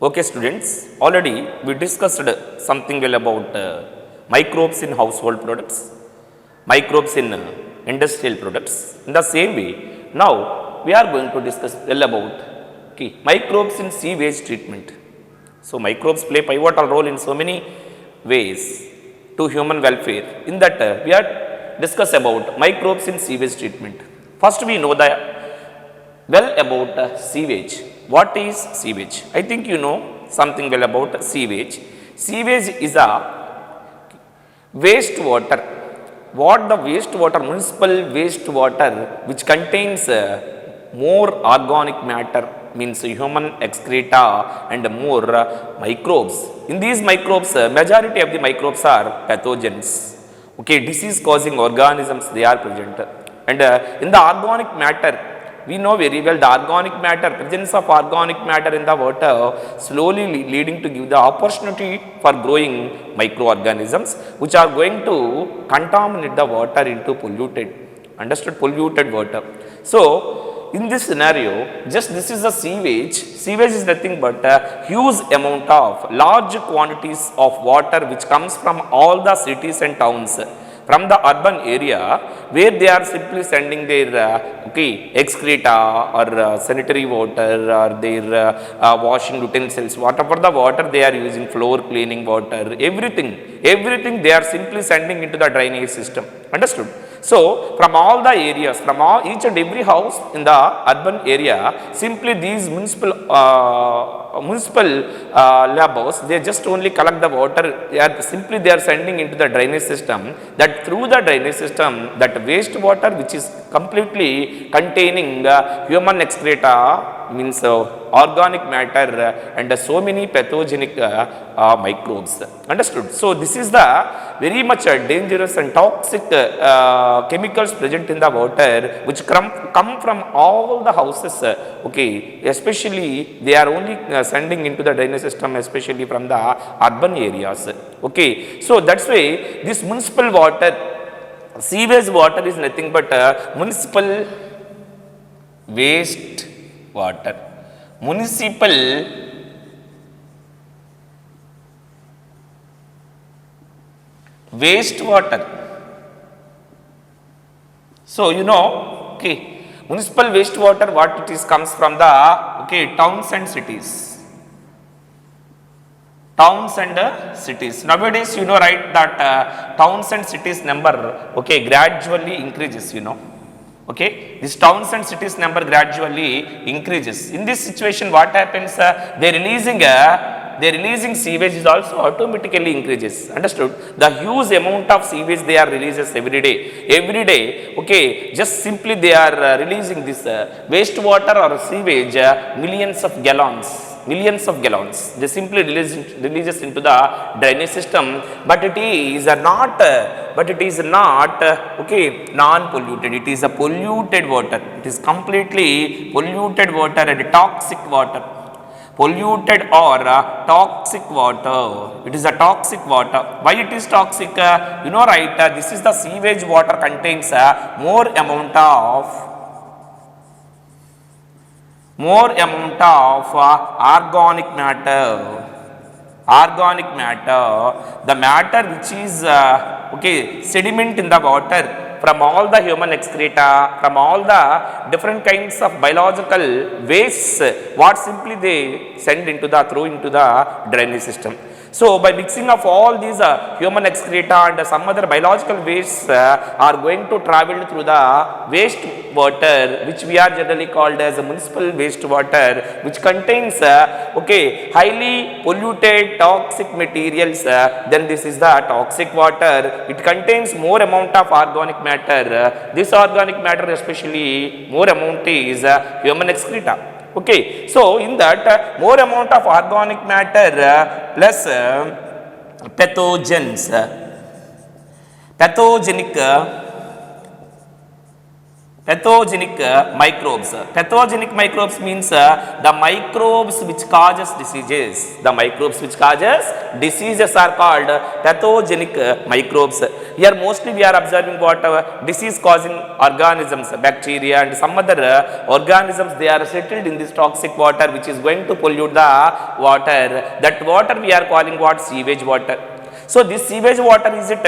Okay students, already we discussed something well about microbes in household products, microbes in industrial products. In the same way, now we are going to discuss well about microbes in sewage treatment. So microbes play pivotal role in so many ways to human welfare. In that we are discuss about microbes in sewage treatment. First we know the well about sewage. What is sewage? I think you know something well about sewage. Sewage is a wastewater. What the wastewater, municipal wastewater which contains more organic matter, means human excreta and more microbes. In these microbes, majority of the microbes are pathogens. Okay, disease causing organisms they are present. And in the organic matter, we know very well the organic matter, presence of organic matter in the water slowly leading to give the opportunity for growing microorganisms which are going to contaminate the water into polluted, understood, polluted water. So in this scenario, just this is a sewage. Sewage is nothing but a huge amount of large quantities of water which comes from all the cities and towns, from the urban area where they are simply sending their excreta or sanitary water or their washing utensils, whatever the water they are using, floor cleaning water, everything they are simply sending into the drainage system, understood. So from all the areas, from each and every house in the urban area, simply these municipal labs, they just only collect the water, they are sending into the drainage system. That through the drainage system, that wastewater which is completely containing human excreta, means organic matter and so many pathogenic microbes, understood. So this is the very much dangerous and toxic chemicals present in the water which come from all the houses, especially they are only sending into the drainage system, especially from the urban areas. So that's why this municipal water, sewage water is nothing but municipal waste water, municipal waste water. So you know, municipal waste water, what it is, comes from the towns and cities. Towns and cities. Nowadays, you know, right, that towns and cities number gradually increases, you know. This towns and cities number gradually increases. In this situation, what happens? They are releasing sewage is also automatically increases, understood. The huge amount of sewage they are releases every day, just simply they are releasing this wastewater or sewage, millions of gallons, they simply releases into the drainage system, but it is not non-polluted, it is a polluted water, it is completely polluted water and toxic water. Polluted or toxic water. It is a toxic water. Why it is toxic? You know, right, this is the sewage water contains more amount of organic matter. The matter which is sediment in the water from all the human excreta, from all the different kinds of biological wastes, what simply they send into the, throw into the drainage system. So by mixing of all these human excreta and some other biological wastes are going to travel through the waste water, which we are generally called as a municipal waste water, which contains highly polluted toxic materials. Then this is the toxic water. It contains more amount of organic matter. This organic matter, especially more amount, is human excreta. So in that more amount of organic matter plus pathogens, pathogenic microbes. Pathogenic microbes means the microbes which causes diseases. The microbes which causes diseases are called pathogenic microbes. Here mostly we are observing what disease causing organisms, bacteria and some other organisms, they are settled in this toxic water which is going to pollute the water. That water we are calling what? Sewage water. So this sewage water, is it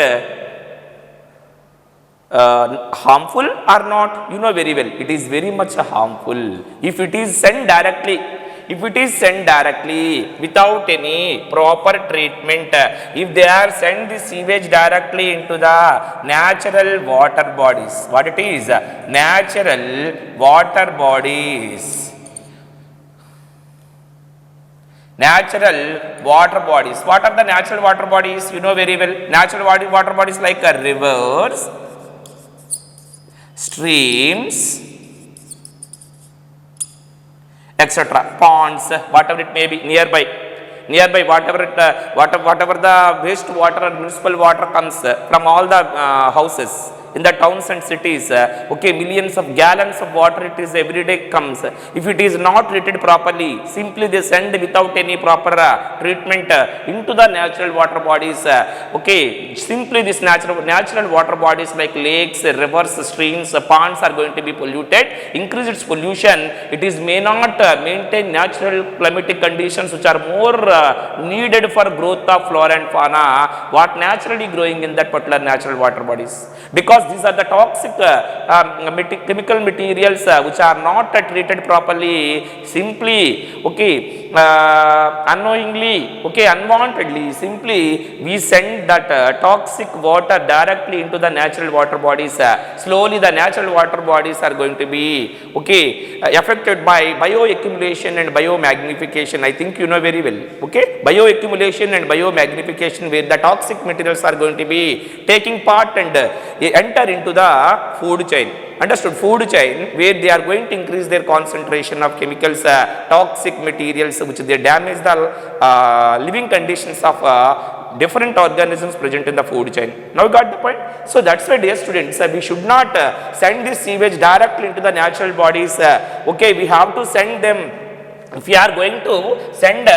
harmful or not? You know very well, it is very much harmful. If it is sent directly, without any proper treatment, if they are sent the sewage directly into the natural water bodies, what it is? Natural water bodies. Natural water bodies. What are the natural water bodies? You know very well. Natural water bodies like rivers, streams, etc. Ponds, whatever it may be, nearby whatever the waste water or municipal water comes from all the houses in the towns and cities, okay, millions of gallons of water it is every day comes. If it is not treated properly, simply they send without any proper treatment into the natural water bodies. Okay, simply this natural water bodies like lakes, rivers, streams, ponds are going to be polluted. Increase its pollution, it is may not maintain natural climatic conditions which are more needed for growth of flora and fauna what naturally growing in that particular natural water bodies, because these are the toxic chemical materials which are not treated properly. Simply, okay, unknowingly, okay, unwantedly, simply we send that toxic water directly into the natural water bodies. Slowly the natural water bodies are going to be, okay, affected by bioaccumulation and biomagnification. I think you know very well, okay, bioaccumulation and biomagnification, where the toxic materials are going to be taking part and enter into the food chain. Understood? Food chain, where they are going to increase their concentration of chemicals, toxic materials which they damage the living conditions of different organisms present in the food chain. Now you got the point? So that's why, dear students, we should not send this sewage directly into the natural bodies. Okay, we have to send them. If we are going to send,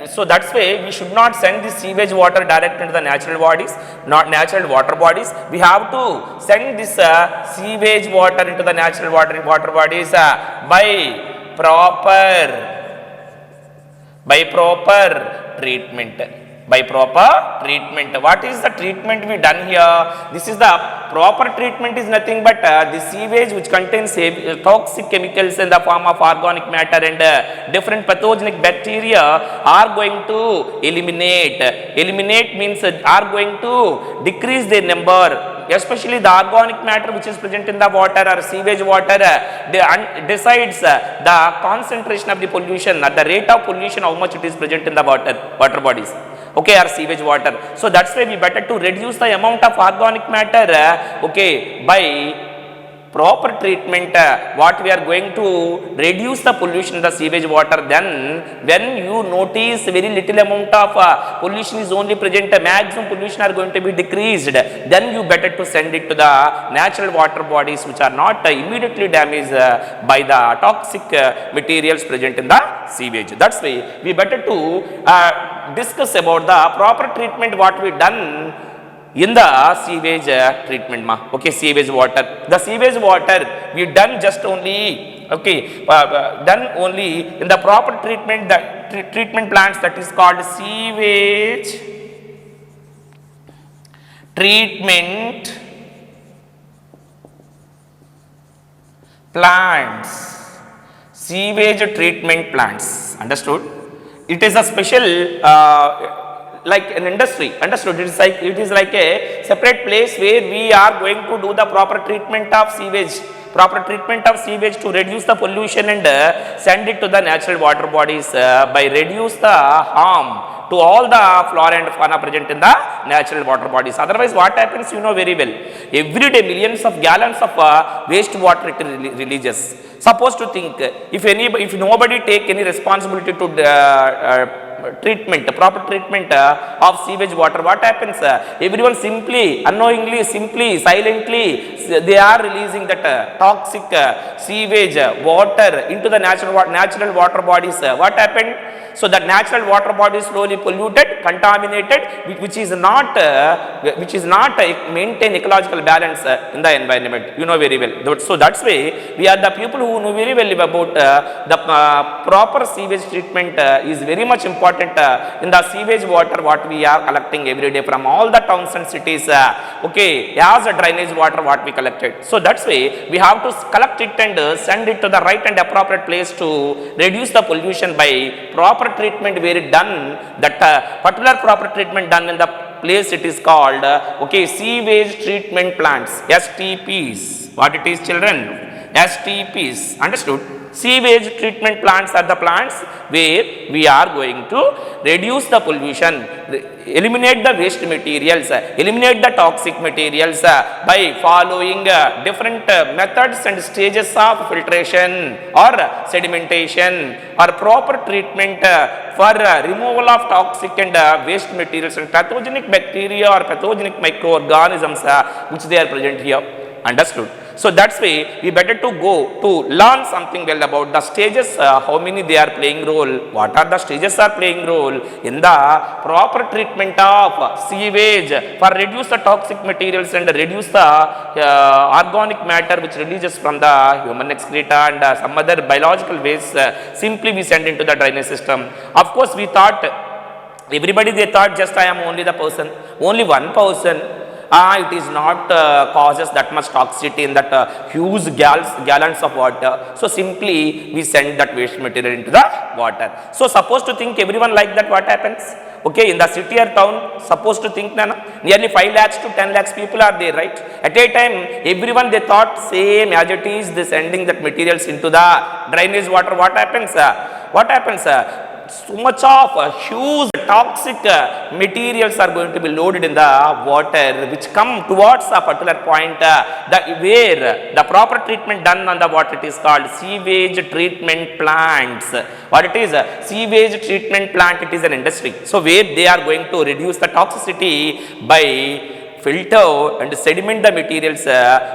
so that's why we should not send this sewage water direct into the natural bodies, not natural water bodies. We have to send this sewage water into the natural water bodies by proper treatment. By proper treatment. What is the treatment we done here? This is the proper treatment is nothing but the sewage which contains toxic chemicals in the form of organic matter and different pathogenic bacteria are going to eliminate. Eliminate means are going to decrease their number, especially the organic matter which is present in the water or sewage water decides the concentration of the pollution, at the rate of pollution, how much it is present in the water bodies, okay, or sewage water. So that's why we better to reduce the amount of organic matter, okay, by proper treatment. What we are going to reduce the pollution in the sewage water. Then when you notice very little amount of pollution is only present, maximum pollution are going to be decreased, then you better to send it to the natural water bodies which are not immediately damaged by the toxic materials present in the sewage. That's why we better to discuss about the proper treatment what we done in the sewage treatment, okay, sewage water. The sewage water we done just only, okay, done only in the proper treatment, the treatment plants, that is called sewage treatment plants. Sewage treatment plants. Understood? It is a special like an industry. Understood? It is like a separate place where we are going to do the proper treatment of sewage, to reduce the pollution and send it to the natural water bodies by reduce the harm to all the flora and fauna present in the natural water bodies. Otherwise what happens, you know very well, every day millions of gallons of waste water it releases. Suppose to think, if nobody take any responsibility to proper treatment of sewage water, what happens? Everyone simply, unknowingly, silently, they are releasing that toxic sewage water into the natural water bodies. What happened? So that natural water body is slowly polluted, contaminated, which is not maintain ecological balance in the environment. You know very well. So that's why we are the people who know very well about the proper sewage treatment is very much important in the sewage water what we are collecting every day from all the towns and cities. Okay, as a drainage water what we collected. So that's why we have to collect it and send it to the right and appropriate place to reduce the pollution by proper treatment where it done, that particular proper treatment done in the place it is called okay, sewage treatment plants, STPs. What it is, children? STPs. Understood? Sewage treatment plants are the plants where we are going to reduce the pollution, eliminate the waste materials, eliminate the toxic materials by following different methods and stages of filtration or sedimentation or proper treatment for removal of toxic and waste materials and pathogenic bacteria or pathogenic microorganisms which they are present here. Understood? So that's why we better to go to learn something well about the stages, how many they are playing role, what are the stages are playing role in the proper treatment of sewage for reduce the toxic materials and reduce the organic matter which releases from the human excreta and some other biological waste simply we send into the drainage system. Of course we thought, everybody they thought just I am only the person, only one person. It is not causes that much toxicity in that huge gallons of water. So simply we send that waste material into the water. So supposed to think everyone like that, what happens? Okay, in the city or town, supposed to think nearly 5 lakhs to 10 lakhs people are there, right? At a time, everyone they thought same as it is, they sending that materials into the drainage water. What happens? What happens? So much of huge toxic materials are going to be loaded in the water which come towards a particular point where the proper treatment done on the water, it is called sewage treatment plants. What it is? Sewage treatment plant, it is an industry. So where they are going to reduce the toxicity by filter and sediment the materials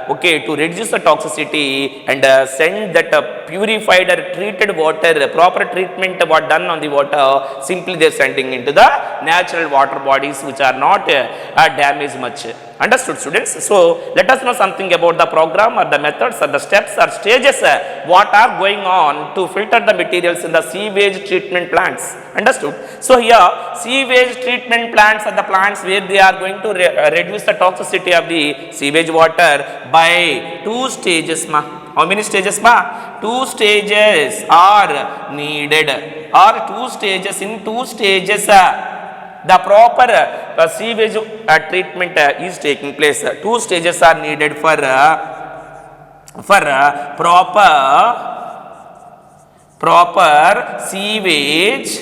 okay, to reduce the toxicity and send that purified or treated water, proper treatment what done on the water, simply they are sending into the natural water bodies which are not damaged much. Understood, students? So let us know something about the program or the methods or the steps or stages what are going on to filter the materials in the sewage treatment plants. Understood? So here sewage treatment plants are the plants where they are going to reduce the toxicity of the sewage water by 2 stages. How many stages? 2 stages are needed, or 2 stages. In 2 stages the proper sewage treatment is taking place. 2 stages are needed for proper sewage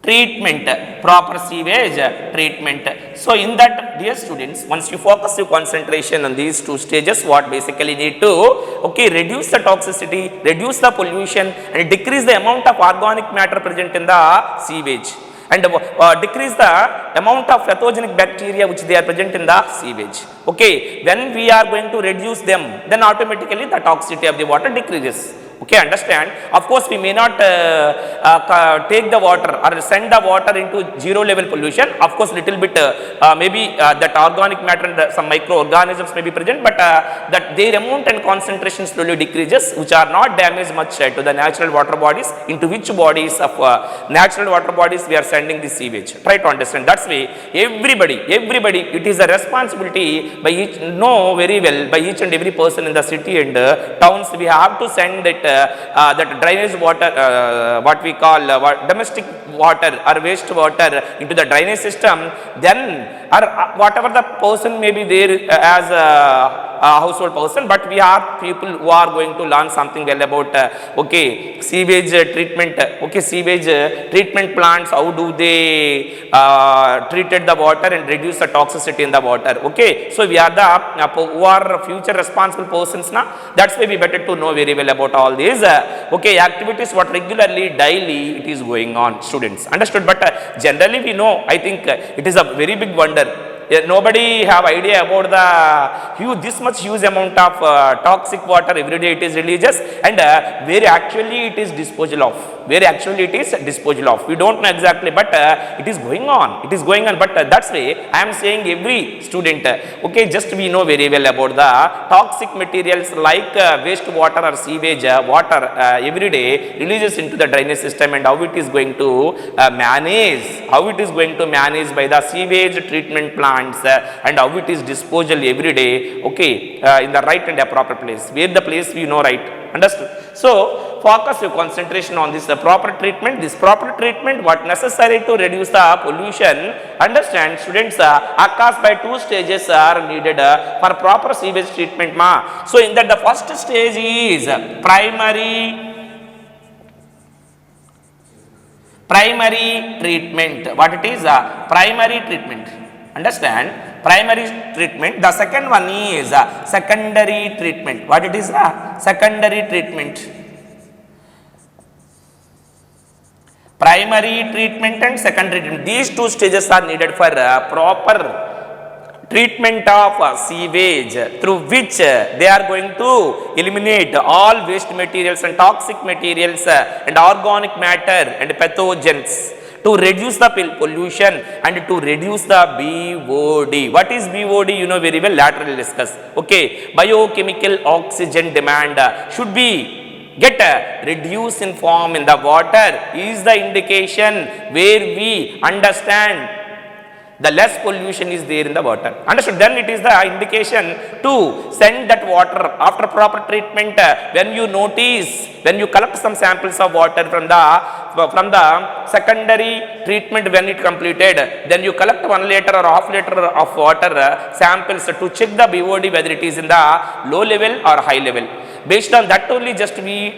treatment, proper sewage treatment. So in that, dear students, once you focus your concentration on these 2 stages, what basically need to okay, reduce the toxicity, reduce the pollution and decrease the amount of organic matter present in the sewage, and decrease the amount of pathogenic bacteria which they are present in the sewage. Okay, when we are going to reduce them, then automatically the toxicity of the water decreases. Okay, understand? Of course, we may not take the water or send the water into zero level pollution. Of course, little bit maybe that organic matter and some microorganisms may be present, but that their amount and concentration slowly decreases, which are not damaged much to the natural water bodies, into which bodies of natural water bodies we are sending the sewage. Try to understand. That's why everybody, it is a responsibility by each, know very well, by each and every person in the city and towns, we have to send it that drainage water, what we call domestic water or waste water into the drainage system. Then or whatever the person may be there as a household person, but we are people who are going to learn something well about okay, sewage treatment. Okay, sewage treatment plants, how do they treated the water and reduce the toxicity in the water. Okay, so we are the who are future responsible persons now. That's why we better to know very well about all these okay, activities what regularly daily it is going on, students. Understood? But generally we know, I think it is a very big wonder. nobody have idea about the this much huge amount of toxic water every day it is releases, and where actually it is disposal of, we don't know exactly, but it is going on, but that's why I am saying every student, okay, just we know very well about the toxic materials like waste water or sewage water every day releases into the drainage system, and how it is going to manage by the sewage treatment plants, and how it is disposal every day, okay, in the right and proper place, where the place we know, right? Understood? So focus your concentration on this proper treatment. This proper treatment what necessary to reduce the pollution. Understand students, occurs by two stages are needed for proper sewage treatment ma. So in that the first stage is primary treatment. What it is? Primary treatment. Understand? Primary treatment. The second one is secondary treatment. What it is? Secondary treatment. Primary treatment and secondary treatment. These two stages are needed for proper treatment of sewage, through which they are going to eliminate all waste materials and toxic materials and organic matter and pathogens, to reduce the pollution and to reduce the BOD. What is BOD? You know very well, later we'll discuss. Okay, biochemical oxygen demand should be get reduced in form in the water is the indication where we understand the less pollution is there in the water. Understood? Then it is the indication to send that water after proper treatment. When you notice, when you collect some samples of water from the secondary treatment, when it completed, then you collect 1 liter or half liter of water samples to check the BOD whether it is in the low level or high level. Based on that only just we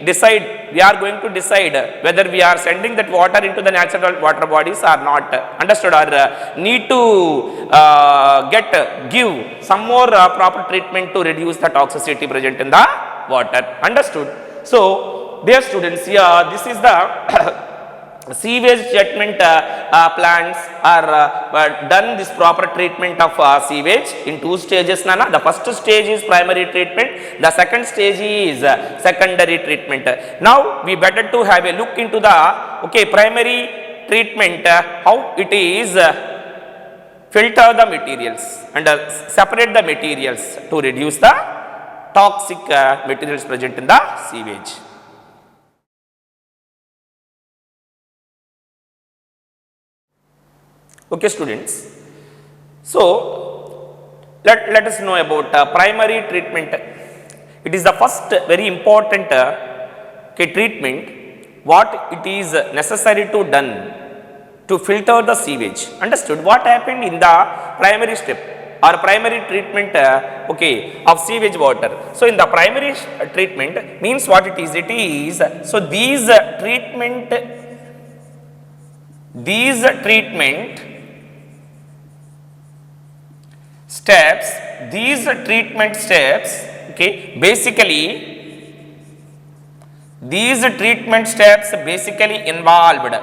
are going to decide whether we are sending that water into the natural water bodies or not. Understood? Or need to give some more proper treatment to reduce the toxicity present in the water. Understood? So dear students, here this is the sewage treatment plants are done this proper treatment of sewage in two stages, Nana. The first stage is primary treatment, the second stage is secondary treatment. Now we better to have a look into the primary treatment, how it is filter the materials and separate the materials to reduce the toxic materials present in the sewage. Okay students, so let us know about primary treatment. It is the first very important treatment what it is necessary to done to filter the sewage. Understood? What happened in the primary step or primary treatment of sewage water? So in the primary treatment means what it is? So these treatment steps, basically these treatment steps basically involved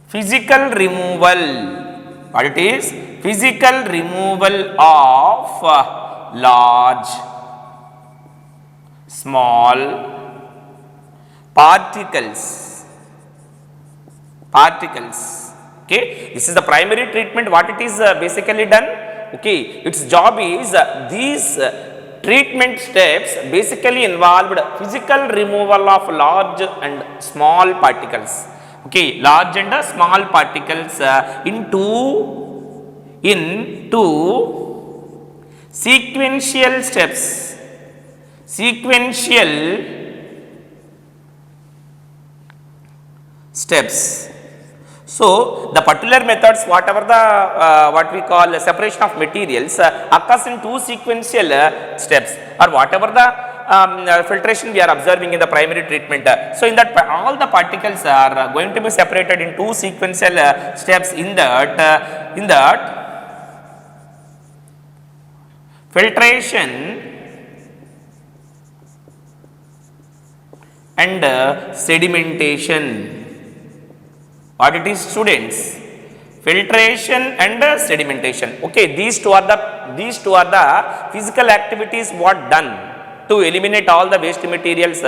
physical removal. What it is? Physical removal of large, small particles. Okay, this is the primary treatment. What it is basically done? Okay, its job is these treatment steps basically involved physical removal of large and small particles. Okay, large and small particles into sequential steps. So the particular methods, whatever the what we call separation of materials occurs in two sequential steps, or whatever the filtration we are observing in the primary treatment. So in that all the particles are going to be separated in two sequential steps. In that filtration and sedimentation. What it is, students? Filtration and sedimentation. Okay, these two are the physical activities what done to eliminate all the waste materials.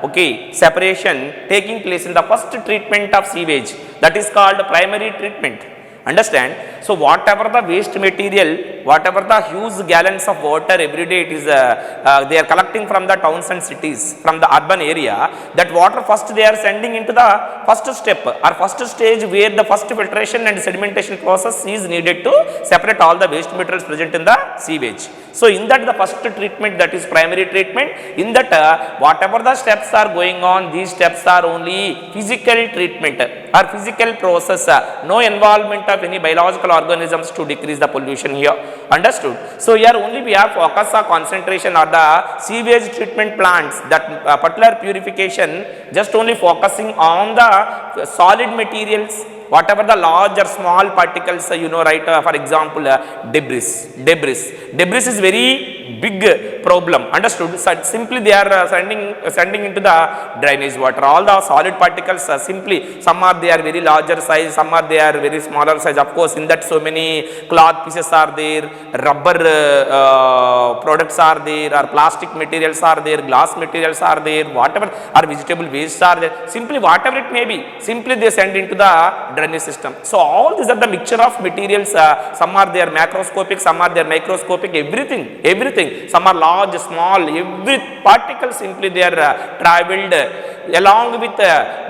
Okay, separation taking place in the first treatment of sewage, that is called primary treatment. Understand? So whatever the waste material, whatever the huge gallons of water every day it is they are collecting from the towns and cities, from the urban area, that water first they are sending into the first step or first stage where the first filtration and sedimentation process is needed to separate all the waste materials present in the sewage. So in that the first treatment, that is primary treatment, in that whatever the steps are going on, these steps are only physical treatment or physical process, no involvement of any biological organisms to decrease the pollution here. Understood? So here only we have focus or concentration on the sewage treatment plants, that particular purification just only focusing on the solid materials, whatever the large or small particles, you know, right? For example, debris is very big problem. Understood? So simply they are sending into the drainage water. All the solid particles simply, some are they are very larger size, some are they are very smaller size. Of course, in that so many cloth pieces are there, rubber products are there, or plastic materials are there, glass materials are there, whatever, or vegetable waste are there. Simply whatever it may be, simply they send into the drainage system. So all these are the mixture of materials. Some are there macroscopic, some are there microscopic, everything. Some are large, small, every particle simply they are traveled along with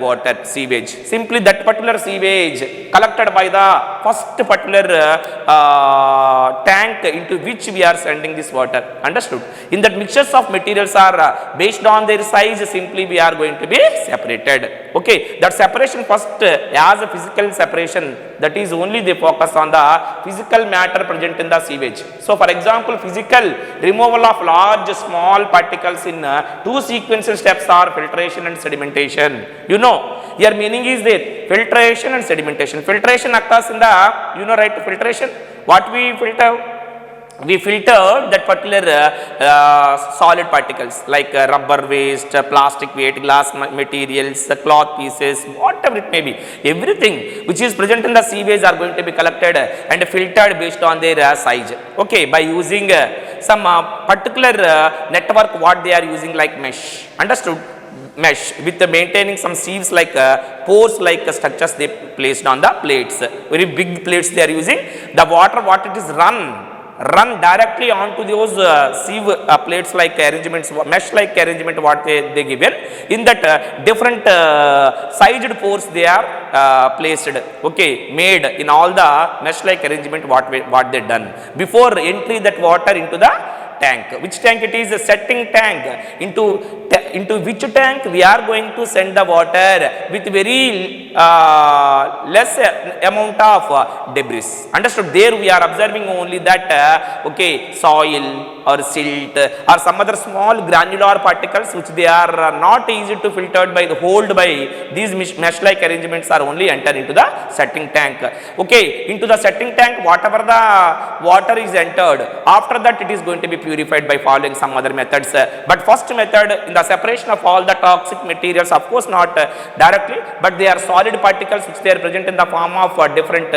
water, sewage. Simply that particular sewage collected by the first particular tank into which we are sending this water. Understood? In that mixtures of materials are based on their size, simply we are going to be separated. Okay, that separation first as a physical separation, that is only they focus on the physical matter present in the sewage. So for example, physical removal of large small particles in two sequential steps are filtration and sedimentation. You know, your meaning is there, filtration and sedimentation. Filtration occurs in the, you know, right, filtration, what we filter? We filtered that particular solid particles like rubber waste, plastic waste, glass materials, cloth pieces, whatever it may be. Everything which is present in the sewage are going to be collected and filtered based on their size. Okay, by using some particular network what they are using like mesh. Understood? Mesh with maintaining some sieves like pores like structures they placed on the plates. Very big plates they are using. The water what it is run directly onto those sieve plates like arrangements, mesh like arrangement what they given. In that different sized pores they are placed, okay, made in all the mesh like arrangement what they done before entry that water into the tank. Which tank it is? A setting tank. Into which tank we are going to send the water with very less amount of debris. Understood? There we are observing only that okay, soil or silt or some other small granular particles which they are not easy to filtered by the hold by these mesh like arrangements are only enter into the setting tank. Okay, into the setting tank whatever the water is entered, after that it is going to be purified by following some other methods. But first method in the separation of all the toxic materials, of course not directly, but they are solid particles which they are present in the form of different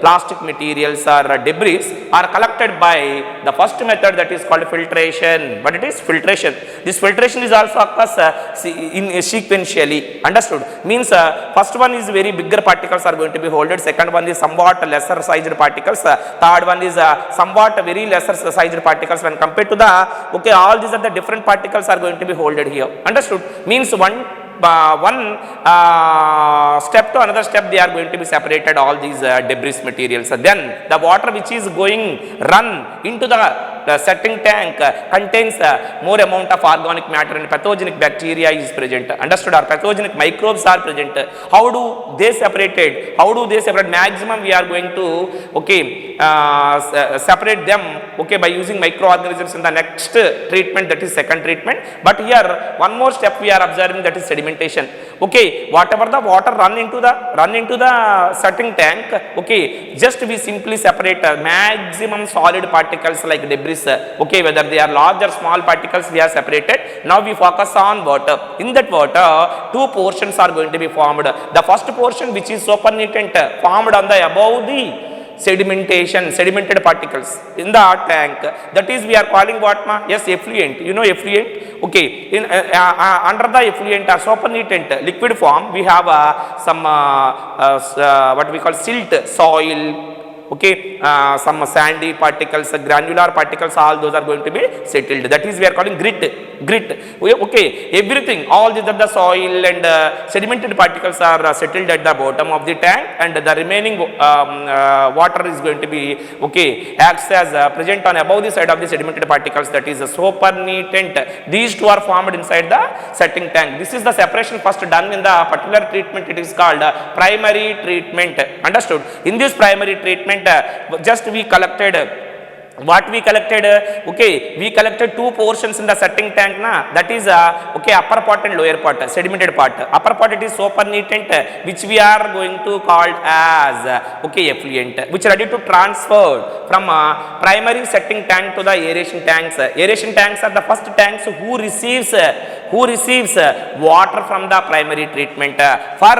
plastic materials or debris are collected by the first method, that is called filtration. But it is filtration. This filtration is also occurs in sequentially. Understood? Means first one is very bigger particles are going to be holded, second one is somewhat lesser sized particles, third one is somewhat very lesser sized particles when compared to the, okay, all these are the different particles are going to be holded here. Understood? Means one step to another step they are going to be separated all these debris materials. Then the water which is going run into the setting tank contains more amount of organic matter and pathogenic bacteria is present. Understood? Or pathogenic microbes are present. How do they separated? How do they separate? Maximum we are going to, okay, separate them, okay, by using microorganisms in the next treatment, that is second treatment. But here one more step we are observing, that is sedimentation. Okay, whatever the water run into the setting tank, okay, just we simply separate maximum solid particles like debris, okay, whether they are large or small particles we are separated. Now we focus on water. In that water, two portions are going to be formed. The first portion, which is supernatant, formed on the above the sedimented particles in the tank, that is we are calling what ma? Yes, effluent. You know effluent? Okay, in under the effluent supernatant liquid form we have some what we call silt, soil, okay, some sandy particles, granular particles, all those are going to be settled. That is we are calling grit. Okay, everything, all the soil and sedimented particles are settled at the bottom of the tank, and the remaining water is going to be, okay, acts as present on above the side of the sedimented particles, that is supernatant. These two are formed inside the setting tank. This is the separation first done in the particular treatment. It is called primary treatment. Understood? In this primary treatment, just we collected what we collected, okay, we collected two portions in the setting tank na, that is okay, upper part and lower part, sedimented part. Upper part it is supernatant, which we are going to call as okay, effluent, which are ready to transfer from primary setting tank to the aeration tanks. Aeration tanks are the first tanks who receives water from the primary treatment for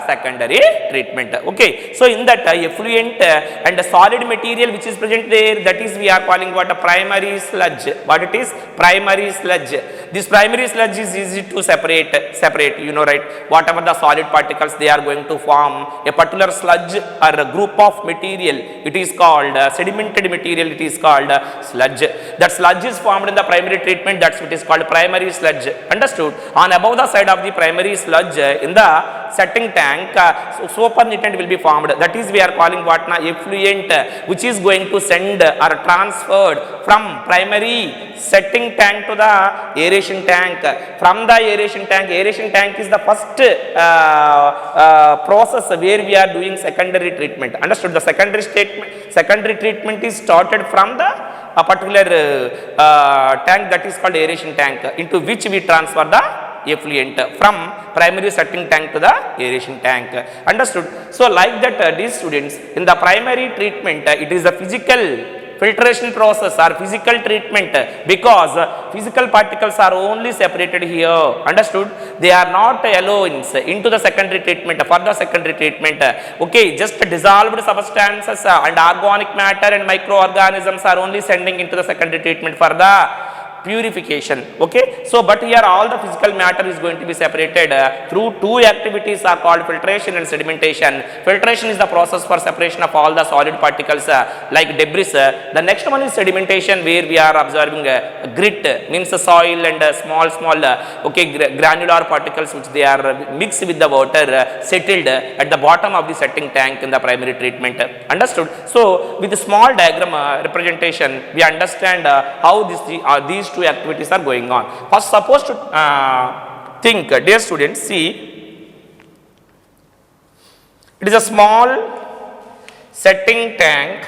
secondary treatment. Okay, so in that effluent and solid material which is present there, that is we are calling what a primary sludge. What it is? Primary sludge. This primary sludge is easy to separate, you know, right? Whatever the solid particles, they are going to form a particular sludge or a group of material. It is called sedimented material. It is called sludge. That sludge is formed in the primary treatment. That's what is called primary sludge. Understood? On above the side of the primary sludge in the setting tank, supernatant will be formed. That is we are calling what na effluent, which is going to send or transferred from primary setting tank to the aeration tank. From the aeration tank is the first process where we are doing secondary treatment. Understood? The secondary treatment is started from the a particular tank, that is called aeration tank, into which we transfer the effluent from primary setting tank to the aeration tank. Understood? So like that, these students, in the primary treatment, it is the physical filtration process or physical treatment, because physical particles are only separated here. Understood? They are not allowance into the secondary treatment. For the secondary treatment, okay, just dissolved substances and organic matter and microorganisms are only sending into the secondary treatment for the purification. Okay, so but here all the physical matter is going to be separated through two activities are called filtration and sedimentation. Filtration is the process for separation of all the solid particles like debris. The next one is sedimentation, where we are observing grit, means the soil and small okay, granular particles which they are mixed with the water, settled at the bottom of the setting tank in the primary treatment. Understood? So with the small diagram representation, we understand how these two activities are going on. First, suppose to think, dear students, see, it is a small setting tank.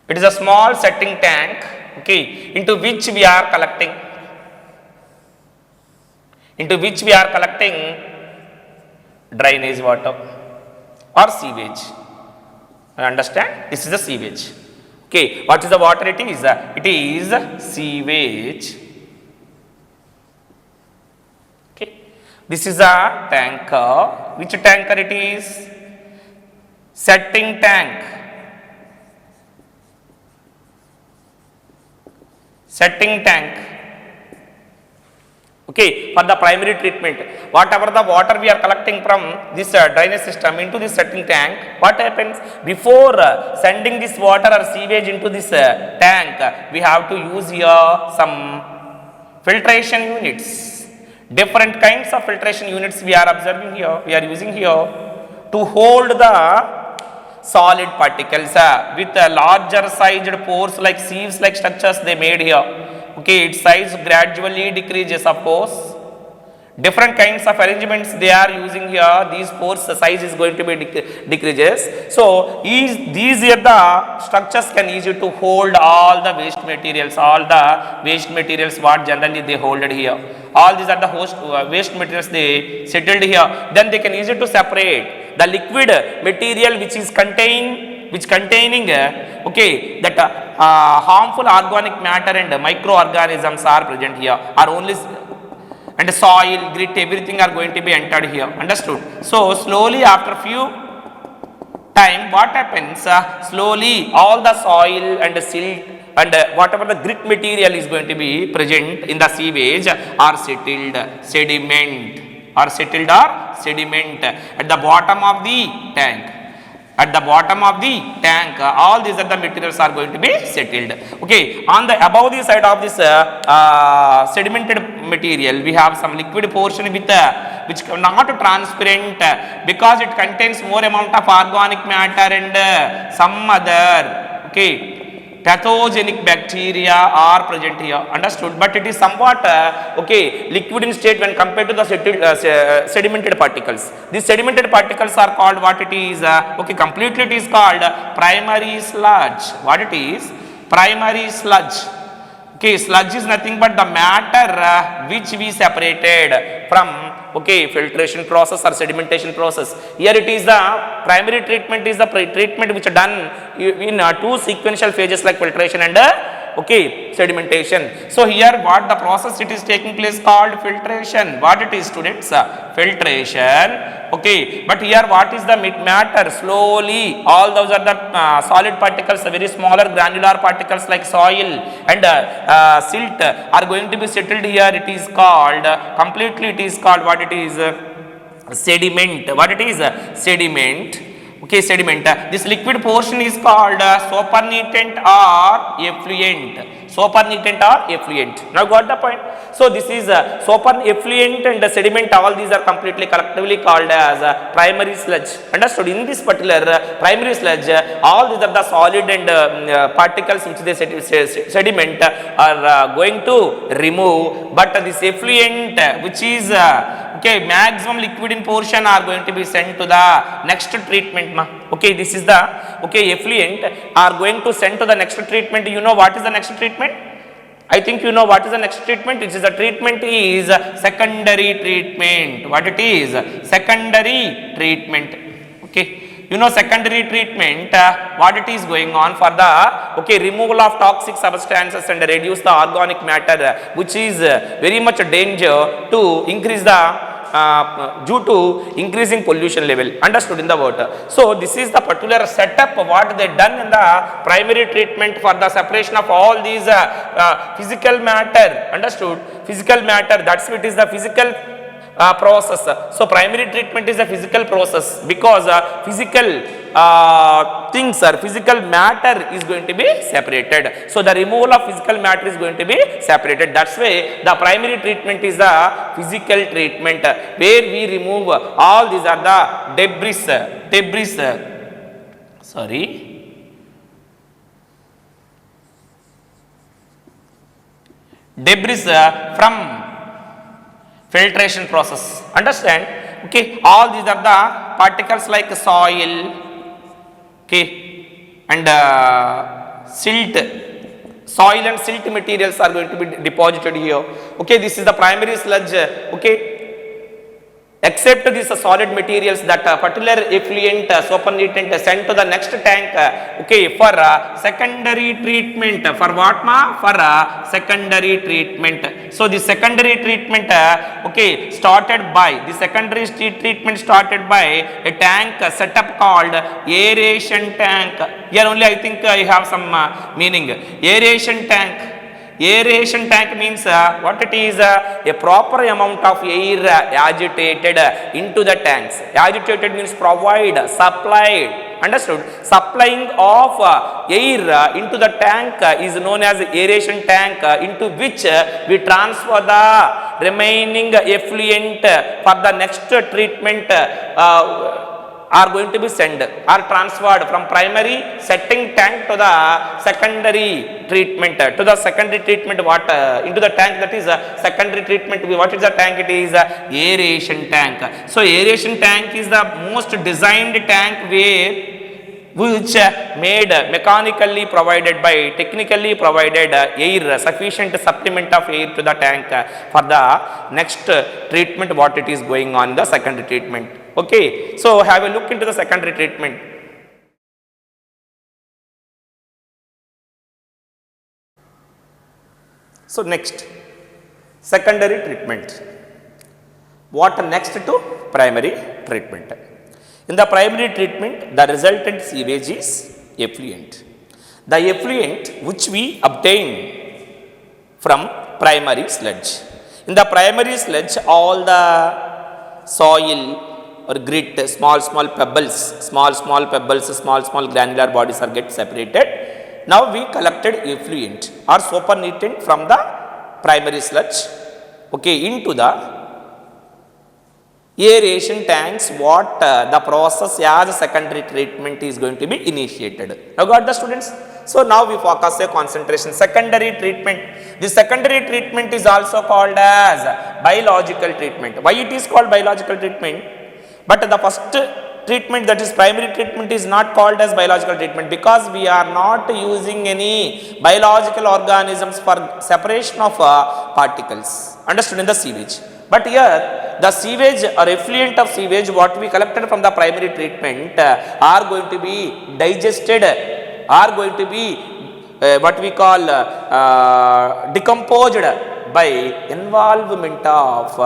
It is a small setting tank, okay, into which we are collecting drainage water or sewage. I understand? This is the sewage. Okay, what is the water it is? It is sewage. Okay, this is a tanker. Which tanker it is? Setting tank. Setting tank. Okay, for the primary treatment, whatever the water we are collecting from this drainage system into this setting tank, what happens? Before sending this water or sewage into this tank, we have to use here some filtration units. Different kinds of filtration units we are observing here, we are using here to hold the solid particles with larger sized pores like sieves like structures they made here. Okay, its size gradually decreases, of course. different kinds of arrangements they are using here. These pores size is going to be decreases. So these here the structures can easy to hold all the waste materials, what generally they hold it here. All these are the waste materials they settled here. Then they can easy to separate the liquid material which containing that harmful organic matter and microorganisms are present here, are only, and soil, grit, everything are going to be entered here. Understood? So slowly after few time what happens, slowly all the soil and silt and whatever the grit material is going to be present in the sewage are settled sediment at the bottom of the tank. At the bottom of the tank, all these are the materials are going to be settled. Okay, on the above the side of this sedimented material, we have some liquid portion with which not transparent because it contains more amount of organic matter and some other pathogenic bacteria are present here. Understood? But it is somewhat liquid in state when compared to the sedimented particles. These sedimented particles are called what it is? Completely it is called primary sludge. What it is? Primary sludge. Sludge is nothing but the matter which we separated from filtration process or sedimentation process. Here it is the primary treatment is the treatment which are done in two sequential phases like filtration and sedimentation. So here what the process it is taking place called filtration. What it is, students? Filtration. But here what is the matter? Slowly all those are the solid particles, very smaller granular particles like soil and silt are going to be settled here. It is called completely it is called what it is? Sediment. What it is? Sediment. Sediment. This liquid portion is called supernatant or effluent. Supernatant or effluent. Now got the point? So this is super effluent and sediment, all these are completely collectively called as primary sludge. Understood? In this particular primary sludge, all these are the solid and particles which they sediment are going to remove, but this effluent which is maximum liquid in portion are going to be sent to the next treatment. This is the effluent are going to send to the next treatment. You know what is the next treatment? I think you know what is the next treatment. It is the treatment is secondary treatment. What it is? Secondary treatment. You know secondary treatment, what it is going on for the removal of toxic substances and reduce the organic matter which is very much a danger to increase the due to increasing pollution level. Understood in the water. So this is the particular setup what they done in the primary treatment for the separation of all these physical matter. Understood? Physical matter, that's what is the physical process. So primary treatment is a physical process because physical things or physical matter is going to be separated. So the removal of physical matter is going to be separated. That's why the primary treatment is the physical treatment where we remove all these are the debris from filtration process. Understand? All these are the particles like soil and silt. Soil and silt materials are going to be deposited here. This is the primary sludge. Except these solid materials, that particular effluent supernatant sent to the next tank for secondary treatment. For what for secondary treatment. So the secondary treatment started by a tank setup called aeration tank. Here only I think I have some meaning. Aeration tank. Aeration tank means what it is? A proper amount of air agitated into the tanks. Agitated means provide, supplied. Understood? Supplying of air into the tank is known as aeration tank, into which we transfer the remaining effluent for the next treatment are going to be sent or transferred from primary setting tank to the secondary treatment water into the tank, that is secondary treatment. What is the tank? It is aeration tank. So aeration tank is the most designed tank where which made mechanically provided by technically provided air, sufficient supplement of air to the tank for the next treatment what it is going on the secondary treatment. Okay, so have a look into the secondary treatment. So next, secondary treatment. What next to primary treatment? In the primary treatment, the resultant sewage is effluent. The effluent which we obtain from primary sludge. In the primary sludge, all the soil or grit, small pebbles, small granular bodies are get separated. Now we collected effluent or supernatant from the primary sludge, okay, into the aeration tanks. What the process as secondary treatment is going to be initiated. Now got the students? So now we focus a concentration secondary treatment. The secondary treatment is also called as biological treatment. Why it is called biological treatment? But the first treatment, that is primary treatment, is not called as biological treatment because we are not using any biological organisms for separation of particles, understood, in the sewage. But here the sewage or effluent of sewage what we collected from the primary treatment are going to be digested, are going to be what we call decomposed by involvement of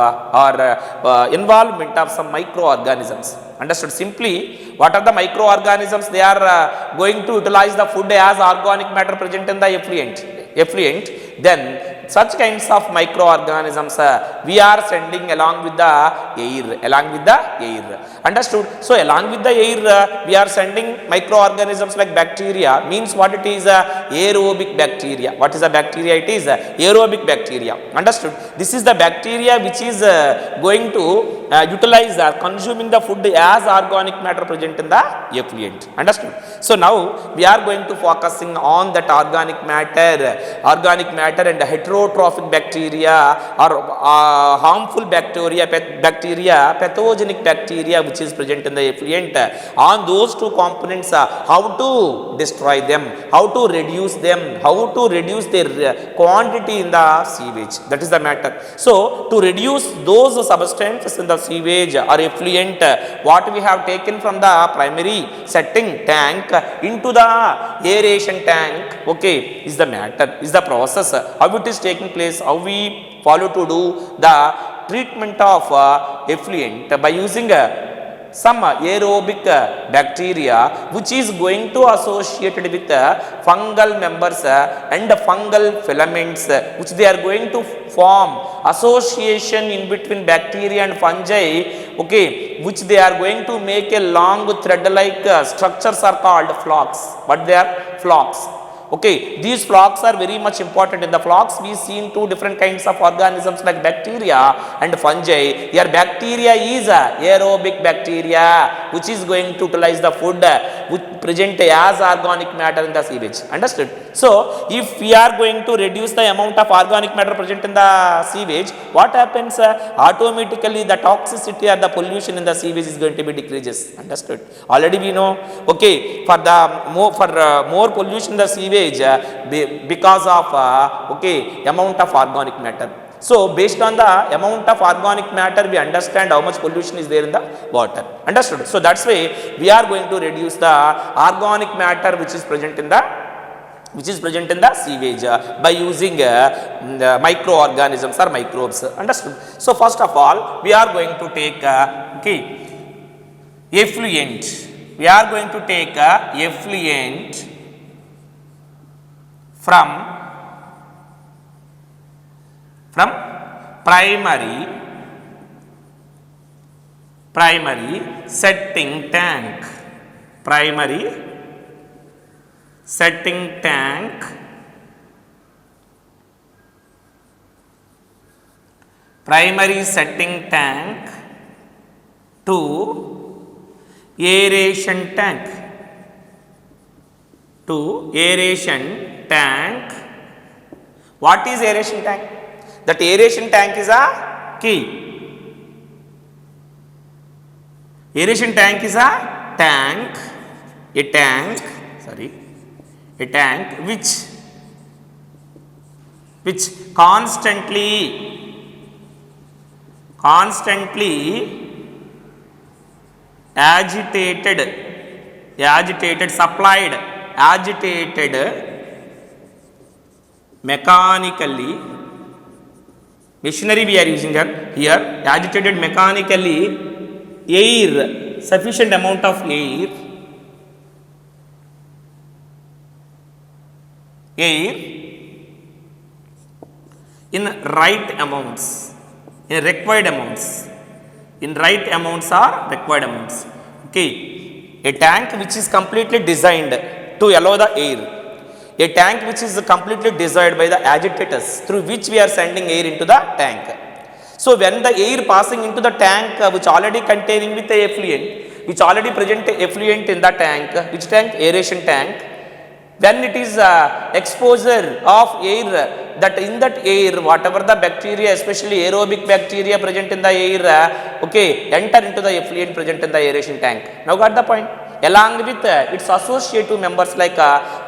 involvement of some microorganisms. Understood? Simply, what are the microorganisms? They are going to utilize the food as organic matter present in the effluent. Then such kinds of microorganisms we are sending along with the air, understood? So along with the air we are sending microorganisms like bacteria. Means what it is? Aerobic bacteria. What is the bacteria? It is aerobic bacteria, understood? This is the bacteria which is going to utilize consuming the food as organic matter present in the effluent, understood? So now we are going to focusing on that organic matter and heterotrophic bacteria or harmful bacteria, pathogenic bacteria which is present in the effluent. On those two components, how to destroy them, how to reduce them, how to reduce their quantity in the sewage. That is the matter. So to reduce those substances in the sewage or effluent what we have taken from the primary setting tank into the aeration tank, okay, is the matter, is the process, how it is taking place, how we follow to do the treatment of effluent by using some aerobic bacteria which is going to associated with fungal members and fungal filaments which they are going to form association in between bacteria and fungi, okay, which they are going to make a long thread like structures are called flocks. But they are flocks. Okay, these flocks are very much important. In the flocks we seen two different kinds of organisms like bacteria and fungi. Here bacteria is aerobic bacteria which is going to utilize the food which present as organic matter in the sewage, understood? So if we are going to reduce the amount of organic matter present in the sewage, what happens? Automatically the toxicity or the pollution in the sewage is going to be decreases, understood? Already we know, okay, for the more pollution in the sewage because of okay, amount of organic matter. So based on the amount of organic matter we understand how much pollution is there in the water, understood? So that's why we are going to reduce the organic matter which is present in the sewage by using microorganisms or microbes, understood? So first of all we are going to take okay, effluent. We are going to take effluent from primary setting tank, primary setting tank to aeration tank. To aeration tank. What is aeration tank? That aeration tank is a key. Aeration tank is a tank which constantly supplied mechanically, machinery we are using here, agitated mechanically air, sufficient amount of air in right amounts, in required amounts, in right amounts or required amounts. Okay, a tank which is completely designed to allow the air, a tank which is completely designed by the agitators through which we are sending air into the tank. So when the air passing into the tank which already containing with the effluent, which already present effluent in the tank, which tank? Aeration tank. When it is exposure of air, that in that air whatever the bacteria, especially aerobic bacteria present in the air, okay, enter into the effluent present in the aeration tank. Now got the point? Along with its associative members like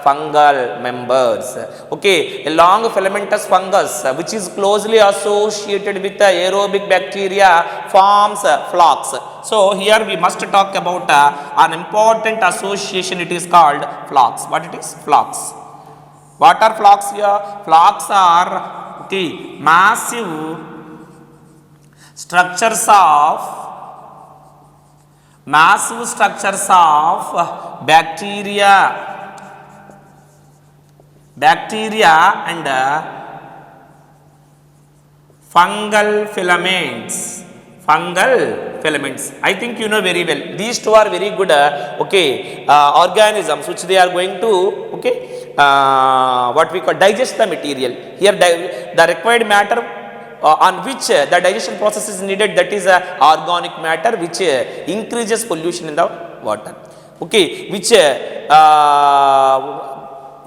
fungal members, okay, a long filamentous fungus which is closely associated with the aerobic bacteria forms flocks. So here we must talk about an important association. It is called flocks. What it is? Flocks. What are flocks here? Flocks are, okay, massive structures of bacteria and fungal filaments. I think you know very well. These two are very good organisms which they are going to, okay, what we call digest the material. Here the required matter on which the digestion process is needed, that is organic matter which increases pollution in the water. Okay, which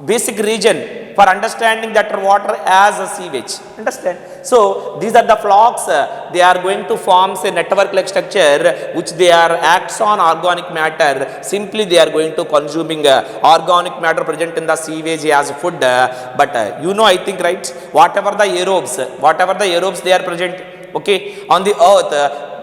basic region for understanding that water as a sewage. Understand? So these are the flocks. They are going to form a network like structure which they are acts on organic matter. Simply they are going to consuming organic matter present in the sewage as food. But you know, I think, right, whatever the aerobes they are present, okay, on the earth,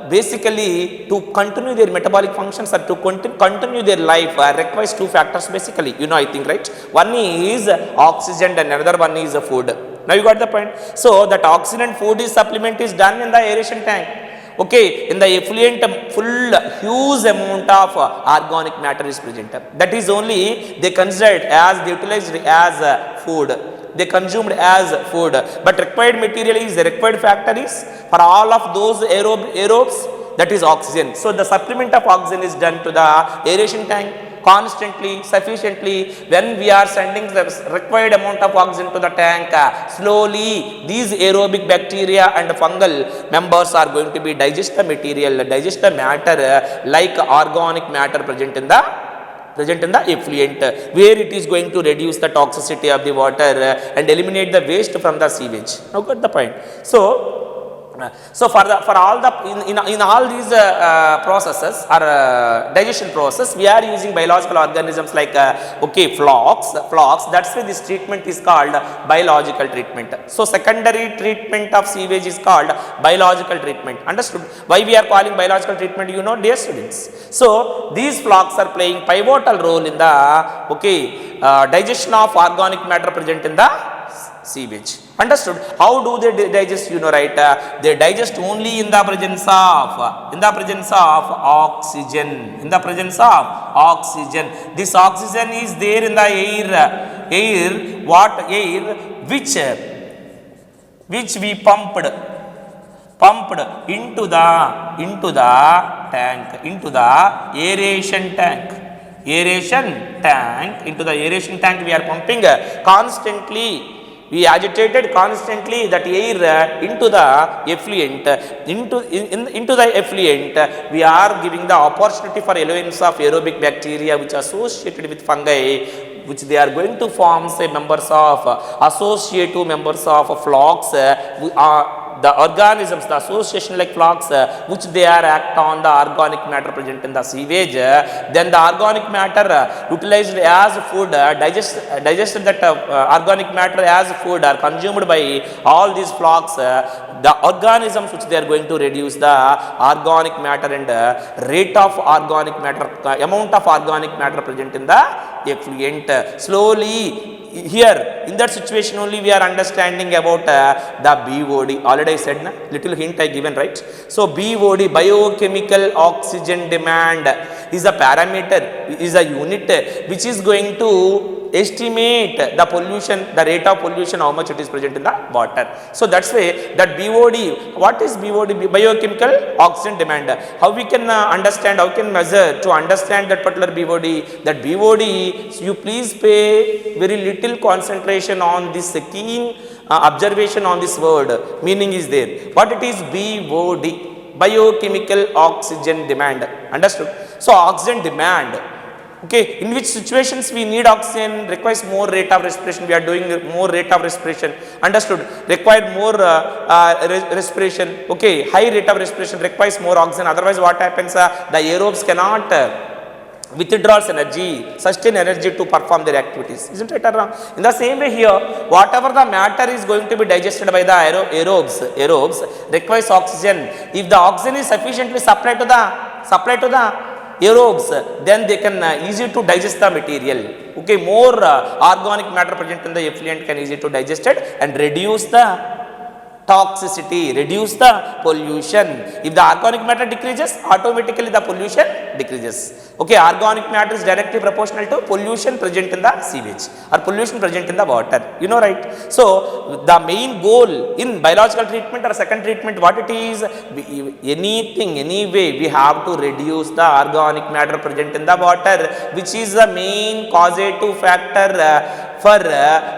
basically to continue their metabolic functions or to continue their life requires two factors basically. You know, I think, right? One is oxygen and another one is food. Now you got the point. So that oxygen and food is supplement is done in the aeration tank. Okay, in the effluent huge amount of organic matter is present. That is only they considered as they utilized as food. They consumed as food, but required material is the required factor is for all of those aerobes, that is oxygen. So the supplement of oxygen is done to the aeration tank constantly, sufficiently. When we are sending the required amount of oxygen to the tank, slowly these aerobic bacteria and fungal members are going to be digest the material, digest the matter like organic matter present in the effluent, where it is going to reduce the toxicity of the water and eliminate the waste from the sewage. Now got the point. So for all the in all these processes or digestion process, we are using biological organisms like okay, flocks. That's why this treatment is called biological treatment. So secondary treatment of sewage is called biological treatment. Understood? Why we are calling biological treatment? You know, dear students. So these flocks are playing pivotal role in the digestion of organic matter present in the sewage. Understood? How do they digest? You know, right? They digest only in the presence of oxygen. In the presence of oxygen. This oxygen is there in the air. What air? Which we pumped into the tank, into the aeration tank. Into the aeration tank we are pumping constantly. We agitated constantly that air into the effluent, into the effluent, we are giving the opportunity for eloquence of aerobic bacteria which are associated with fungi, which they are going to form say members of associative members of flocks, the organisms, the association like flocks, which they are act on the organic matter present in the sewage, then the organic matter utilized as food, digested that organic matter as food are consumed by all these flocks, the organisms which they are going to reduce the organic matter and rate of organic matter, amount of organic matter present in the effluent. Slowly, here in that situation only we are understanding about the BOD. Already I said, na? Little hint I given, right? So BOD, biochemical oxygen demand, is a parameter, is a unit which is going to estimate the pollution, the rate of pollution, how much it is present in the water. So that's why that BOD, what is BOD? Biochemical oxygen demand. How we can understand, how can measure to understand that particular BOD? That BOD, you please pay very little concentration on this keen observation on this word. Meaning is there. What it is? BOD, biochemical oxygen demand. Understood? So oxygen demand. Okay, in which situations we need oxygen, requires more rate of respiration, we are doing more rate of respiration, understood, required more respiration, okay, high rate of respiration requires more oxygen, otherwise what happens, the aerobes cannot withdraws energy, sustain energy to perform their activities, isn't it wrong? In the same way here, whatever the matter is going to be digested by the aerobes requires oxygen. If the oxygen is sufficiently supplied to the aerobes, then they can easy to digest the material. Okay, more organic matter present in the effluent can easy to digest it and reduce the toxicity, reduce the pollution. If the organic matter decreases, automatically the pollution decreases. Okay, organic matter is directly proportional to pollution present in the sewage or pollution present in the water. You know, right? So the main goal in biological treatment or second treatment, what it is, anything, anyway, we have to reduce the organic matter present in the water, which is the main causative factor for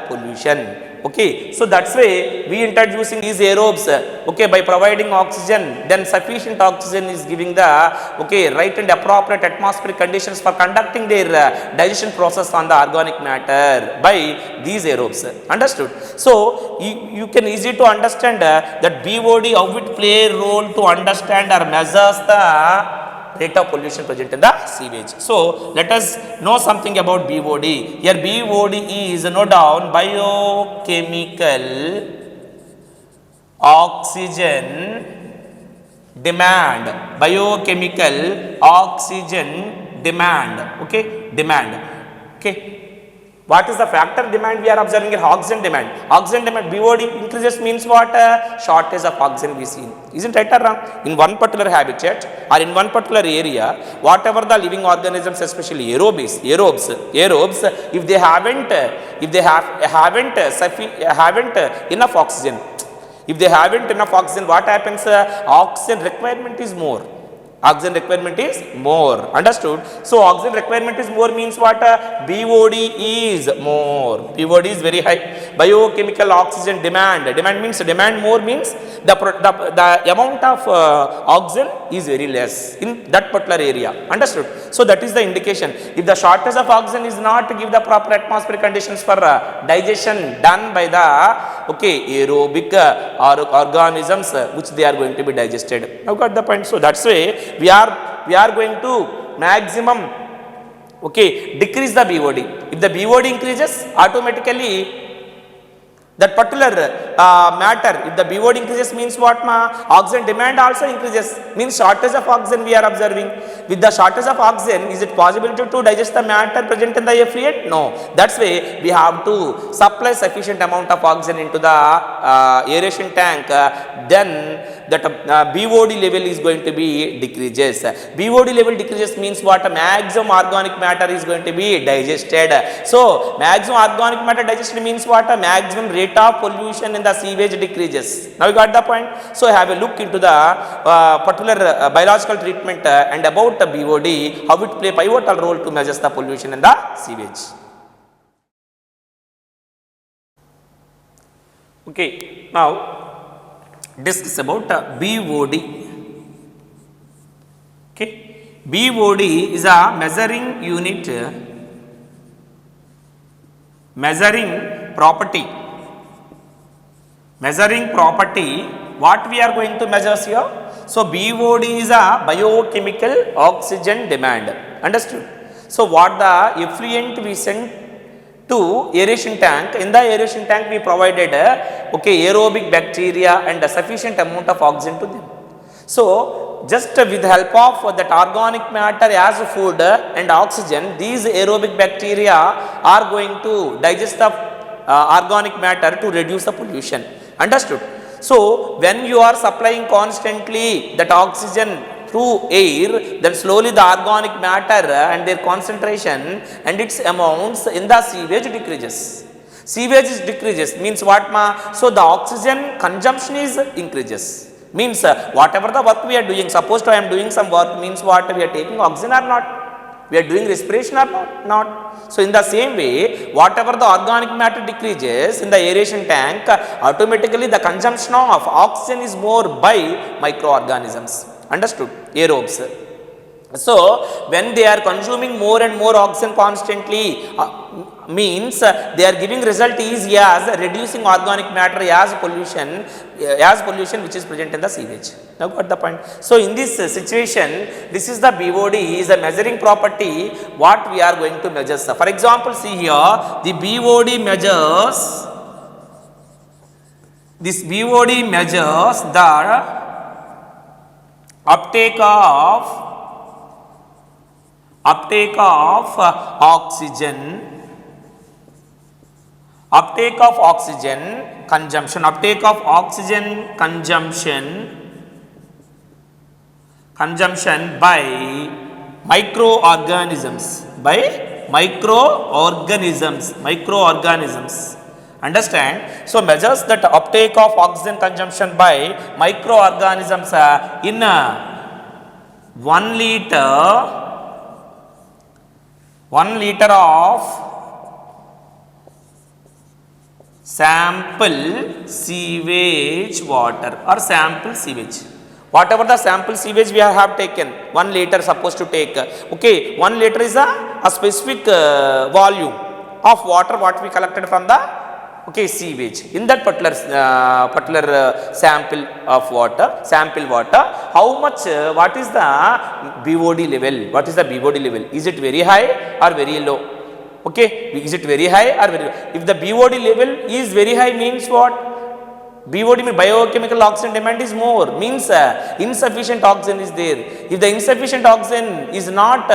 pollution. Okay, so that's why we introducing these aerobes, okay, by providing oxygen, then sufficient oxygen is giving the, okay, right and appropriate atmospheric conditions for conducting their digestion process on the organic matter by these aerobes. Understood? So you can easy to understand that BOD, how it play a role to understand or measures the rate of pollution present in the sewage. So let us know something about BOD. Here BOD is no down biochemical oxygen demand. Biochemical oxygen demand. Okay, demand. Okay. What is the factor demand we are observing here? Oxygen demand. Oxygen demand, BOD increases means what? Shortage of oxygen we see. Isn't right or wrong? In one particular habitat or in one particular area, whatever the living organisms, especially aerobes, if they haven't enough oxygen, if they haven't enough oxygen, what happens? Oxygen requirement is more. Oxygen requirement is more. Understood? So oxygen requirement is more means what? BOD is more. BOD is very high. Biochemical oxygen demand. Demand means demand more means the amount of oxygen is very less in that particular area. Understood? So that is the indication. If the shortage of oxygen is not to give the proper atmospheric conditions for digestion done by the aerobic organisms which they are going to be digested. Now got the point. So that's why we are going to maximum decrease the BOD. If the BOD increases, automatically that particular matter, if the BOD increases means what? Oxygen demand also increases, means shortage of oxygen we are observing. With the shortage of oxygen, is it possible to digest the matter present in the effluent? No. That's why we have to supply sufficient amount of oxygen into the aeration tank, then that BOD level is going to be decreases. BOD level decreases means what? Maximum organic matter is going to be digested. So maximum organic matter digested means what? Maximum rate of pollution in the sewage decreases. Now you got the point. So have a look into the particular biological treatment and about the BOD, how it play pivotal role to measure the pollution in the sewage. Okay, now discuss about BOD. Okay, BOD is a measuring unit, measuring property. Measuring property, what we are going to measure here? So BOD is a biochemical oxygen demand. Understood? So what the effluent we send to aeration tank, in the aeration tank we provided aerobic bacteria and a sufficient amount of oxygen to them. So just with the help of that organic matter as food and oxygen, these aerobic bacteria are going to digest the organic matter to reduce the pollution. Understood? So when you are supplying constantly that oxygen through air, then slowly the organic matter and their concentration and its amounts in the sewage decreases. Sewage is decreases means what ma? So the oxygen consumption is increases. Means whatever the work we are doing, suppose I am doing some work, means what we are taking oxygen or not? We are doing respiration or not? Not. So in the same way, whatever the organic matter decreases in the aeration tank, automatically the consumption of oxygen is more by microorganisms. Understood? Aerobes. So when they are consuming more and more oxygen constantly, means they are giving result is as reducing organic matter as pollution which is present in the sewage. Now got the point. So in this situation, this is the BOD is a measuring property what we are going to measure. For example, see here the BOD measures, this BOD measures the uptake of oxygen, uptake of oxygen consumption, uptake of oxygen consumption by microorganisms, microorganisms. Understand? So measures that uptake of oxygen consumption by microorganisms in 1 liter of sample sewage water or sample sewage. Whatever the sample sewage we have taken, 1 liter supposed to take. Okay, 1 liter is a specific volume of water what we collected from the sewage. In that particular sample water, how much, what is the BOD level? What is the BOD level? Is it very high or very low? Okay, is it very high or very low? If the BOD level is very high means what? BOD means biochemical oxygen demand is more, means insufficient oxygen is there. If the insufficient oxygen is not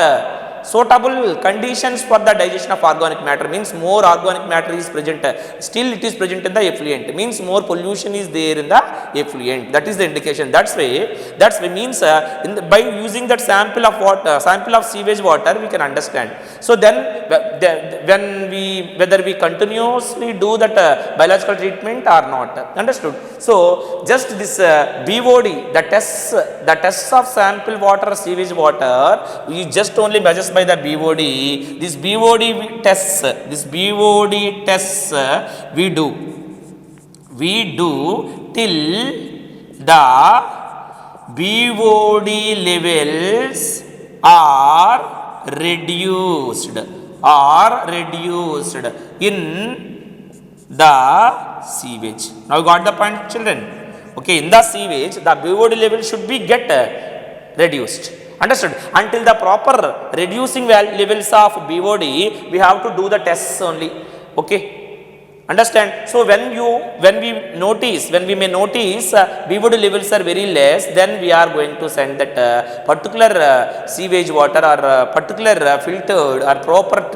suitable conditions for the digestion of organic matter, means more organic matter is present, still it is present in the effluent, means more pollution is there in the effluent. That is the indication. That's why means by using that sample of water, sample of sewage water, we can understand. So then whether we continuously do that biological treatment or not. Understood? So just this BOD, the tests of sample water, sewage water, we just only measures by the BOD. This BOD tests we do till the BOD levels are reduced in the sewage. Now you got the point, children? Okay, in the sewage the BOD level should be reduced. Understood? Until the proper reducing levels of BOD, we have to do the tests only. Okay. Understand? So when we may notice BOD levels are very less, then we are going to send that particular sewage water or particular filtered or proper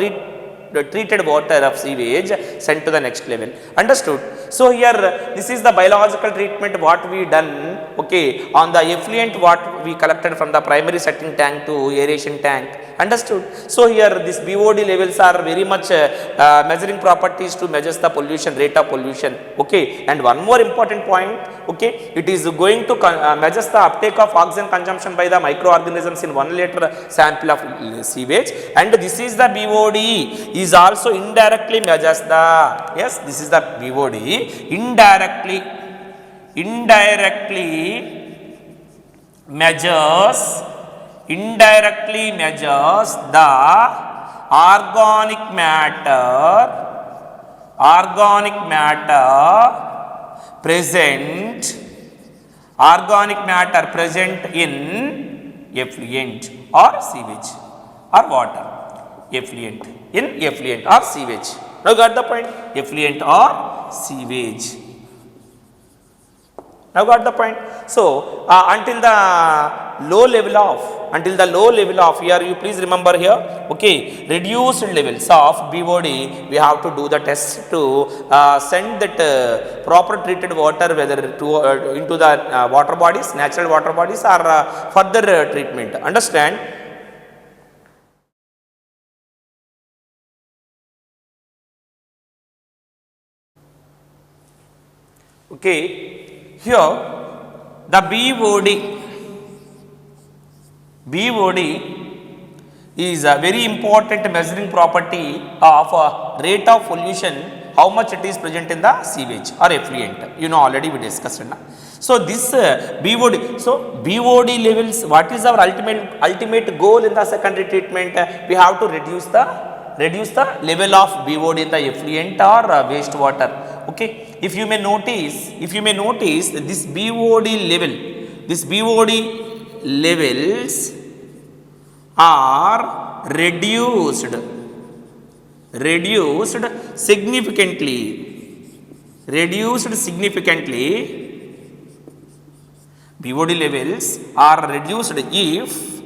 treated water of sewage sent to the next level. Understood? So here this is the biological treatment what we done, okay, on the effluent what we collected from the primary setting tank to aeration tank. Understood? So here this BOD levels are very much measuring properties to measure the pollution, rate of pollution. Okay, and one more important point, okay, it is going to measure the uptake of oxygen consumption by the microorganisms in 1 liter sample of sewage, and this is the BOD is also indirectly measures the, yes, this is the BOD, indirectly measures the organic matter present in effluent or sewage or water. Effluent or sewage. Now got the point? Effluent or sewage. Now got the point? So until the low level of, here you please remember here, okay, reduced levels of BOD, we have to do the test to send that proper treated water whether to into the water bodies, natural water bodies, or further treatment. Understand? Okay, here the BOD is a very important measuring property of rate of pollution, how much it is present in the sewage or effluent. You know, already we discussed. So this BOD, BOD levels, what is our ultimate goal in the secondary treatment? We have to reduce the level of BOD in the effluent or wastewater. Okay, if you may notice this BOD levels are reduced significantly. BOD levels are reduced if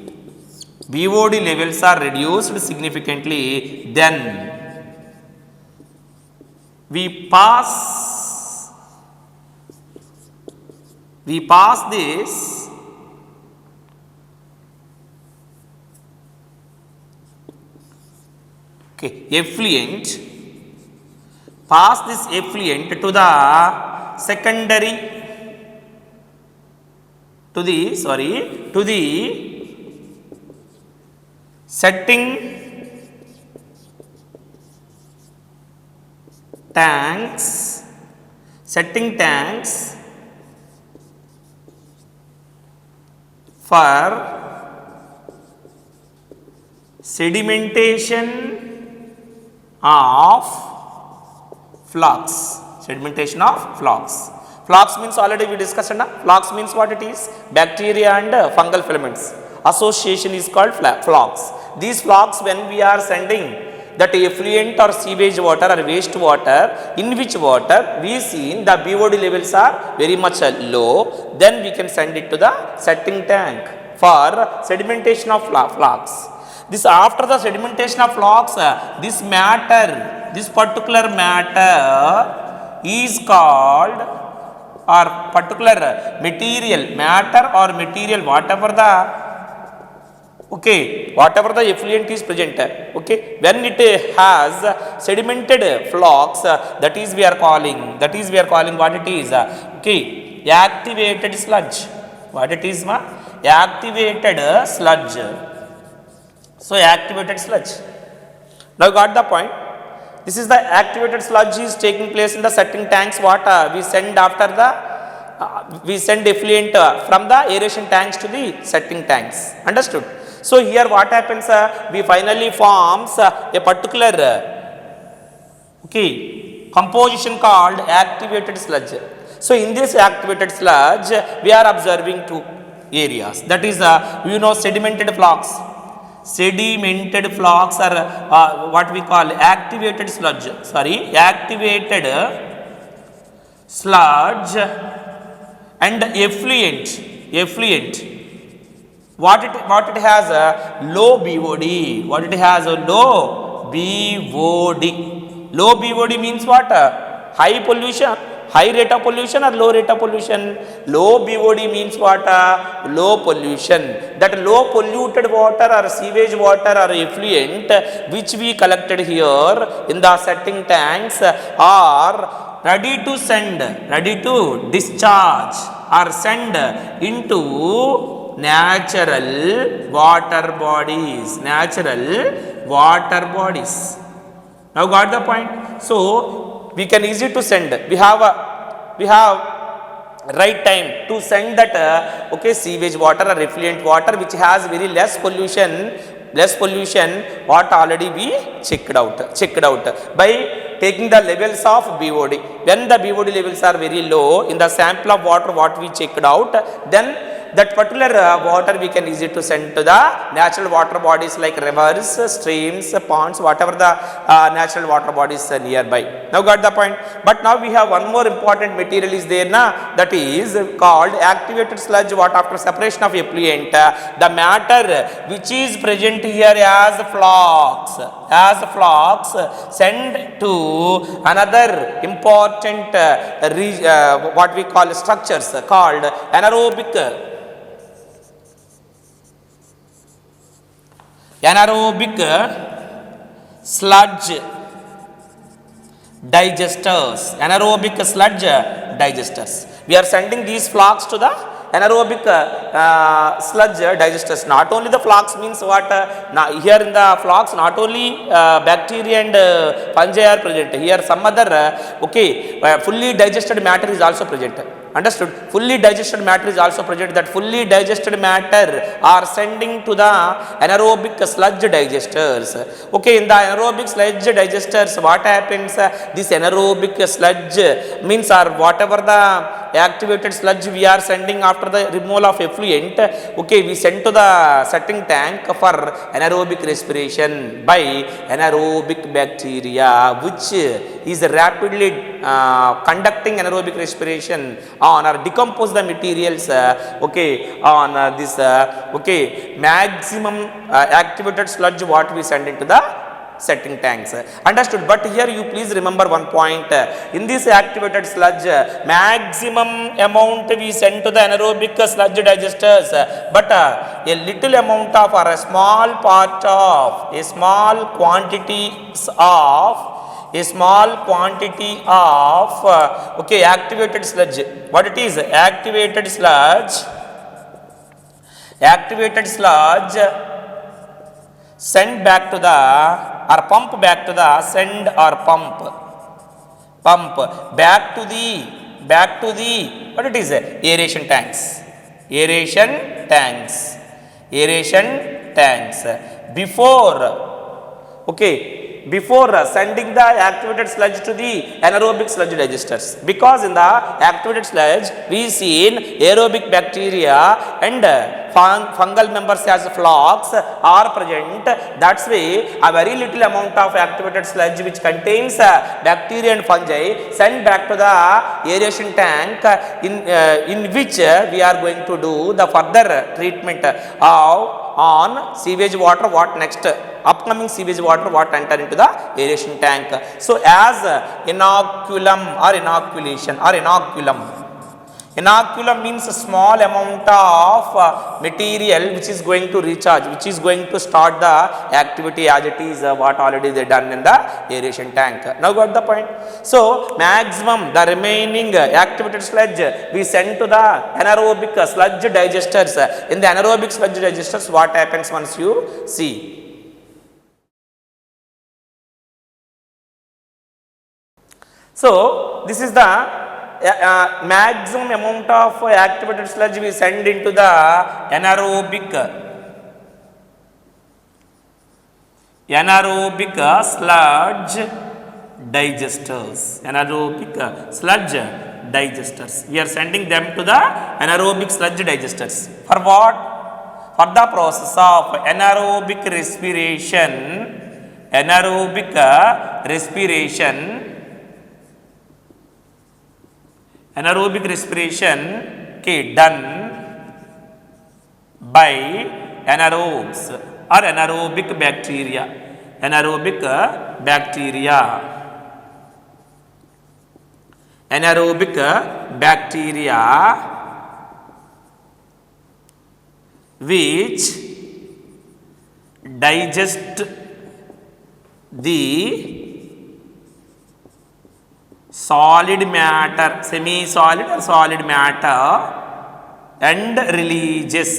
BOD levels are reduced significantly, then we pass this effluent to the secondary to the setting tanks for sedimentation of flux. Flux means already we discussed. Flux means what it is? Bacteria and fungal filaments. Association is called flux. These flux, when we are sending that effluent or sewage water or waste water, in which water we see the BOD levels are very much low, then we can send it to the setting tank for sedimentation of flux. This after the sedimentation of flux, this particular matter is called, or particular material, whatever the effluent is present, when it has sedimented flux, that is we are calling what it is, activated sludge. What it is, activated sludge. So activated sludge. Now got the point? This is the activated sludge is taking place in the setting tanks. What we send after the effluent from the aeration tanks to the setting tanks. Understood? So here what happens? We finally forms a particular composition called activated sludge. So in this activated sludge, we are observing two areas. That is, sedimented flux. Sedimented flux are what we call activated sludge. Activated sludge and effluent. What it has a low BOD. What it has a low BOD. Low BOD means what? High pollution. High rate of pollution or low rate of pollution? Low BOD means what? Low pollution. That low polluted water or sewage water or effluent which we collected here in the setting tanks are ready to discharge or send into natural water bodies. Now got the point? So we can easy to send. We have right time to send that okay, sewage water or effluent water which has very less pollution what already we checked out by taking the levels of BOD. When the BOD levels are very low in the sample of water what we checked out, then that particular water we can easy to send to the natural water bodies like rivers, streams, ponds, whatever the natural water bodies nearby. Now got the point? But now we have one more important material is there na, that is called activated sludge. What after separation of effluent, the matter which is present here as flocks send to another important what we call structures called anaerobic sludge digesters. We are sending these flocks to the anaerobic sludge digesters. Not only the flocks means what? Here in the flocks not only bacteria and fungi are present. Here some other fully digested matter is also present. Understood? Fully digested matter is also present. That fully digested matter are sending to the anaerobic sludge digesters. Okay, in the anaerobic sludge digesters, what happens? This anaerobic sludge means or whatever the activated sludge we are sending after the removal of effluent. Okay, we send to the setting tank for anaerobic respiration by anaerobic bacteria, which is rapidly conducting anaerobic respiration on or decompose the materials on this maximum activated sludge what we send into the setting tanks. Understood? But here you please remember one point. In this activated sludge, maximum amount we send to the anaerobic sludge digesters, but a little amount of or a small part of a small quantity of activated sludge. What it is? Activated sludge send back to the or pump back to the send or pump back to the what it is? Aeration tanks. Before sending the activated sludge to the anaerobic sludge digesters, because in the activated sludge we seen aerobic bacteria and fungal members as flocks are present. That's why a very little amount of activated sludge which contains bacteria and fungi sent back to the aeration tank in which we are going to do the further treatment on sewage water. What next? Upcoming sewage water what enter into the aeration tank. So as inoculum or inoculum. Inoculum means a small amount of material which is going to recharge, which is going to start the activity as it is what already they done in the aeration tank. Now got the point? So maximum the remaining activated sludge we send to the anaerobic sludge digesters. In the anaerobic sludge digesters, what happens once you see? So this is the maximum amount of activated sludge we send into the anaerobic sludge digesters. We are sending them to the anaerobic sludge digesters. For what? For the process of anaerobic respiration done by anaerobes or anaerobic bacteria which digest the solid matter, semi-solid or solid matter and releases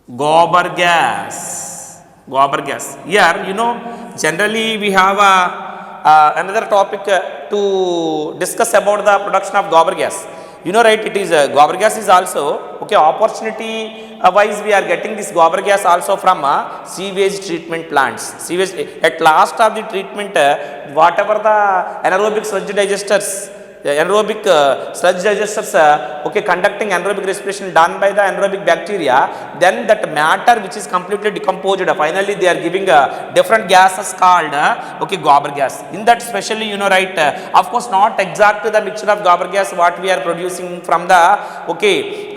Gobar gas. Gobar gas. Here, generally we have another topic to discuss about the production of gobar gas. Right, it is gobar gas is also, okay, opportunity wise we are getting this gobar gas also from sewage treatment plants. Sewage, at last of the treatment, whatever the anaerobic sludge digesters, anaerobic sludge digesters, okay, conducting anaerobic respiration done by the anaerobic bacteria, then that matter which is completely decomposed, finally they are giving different gases called okay, gobar gas. In that specially, right, of course not exact the mixture of gobar gas what we are producing from the, okay,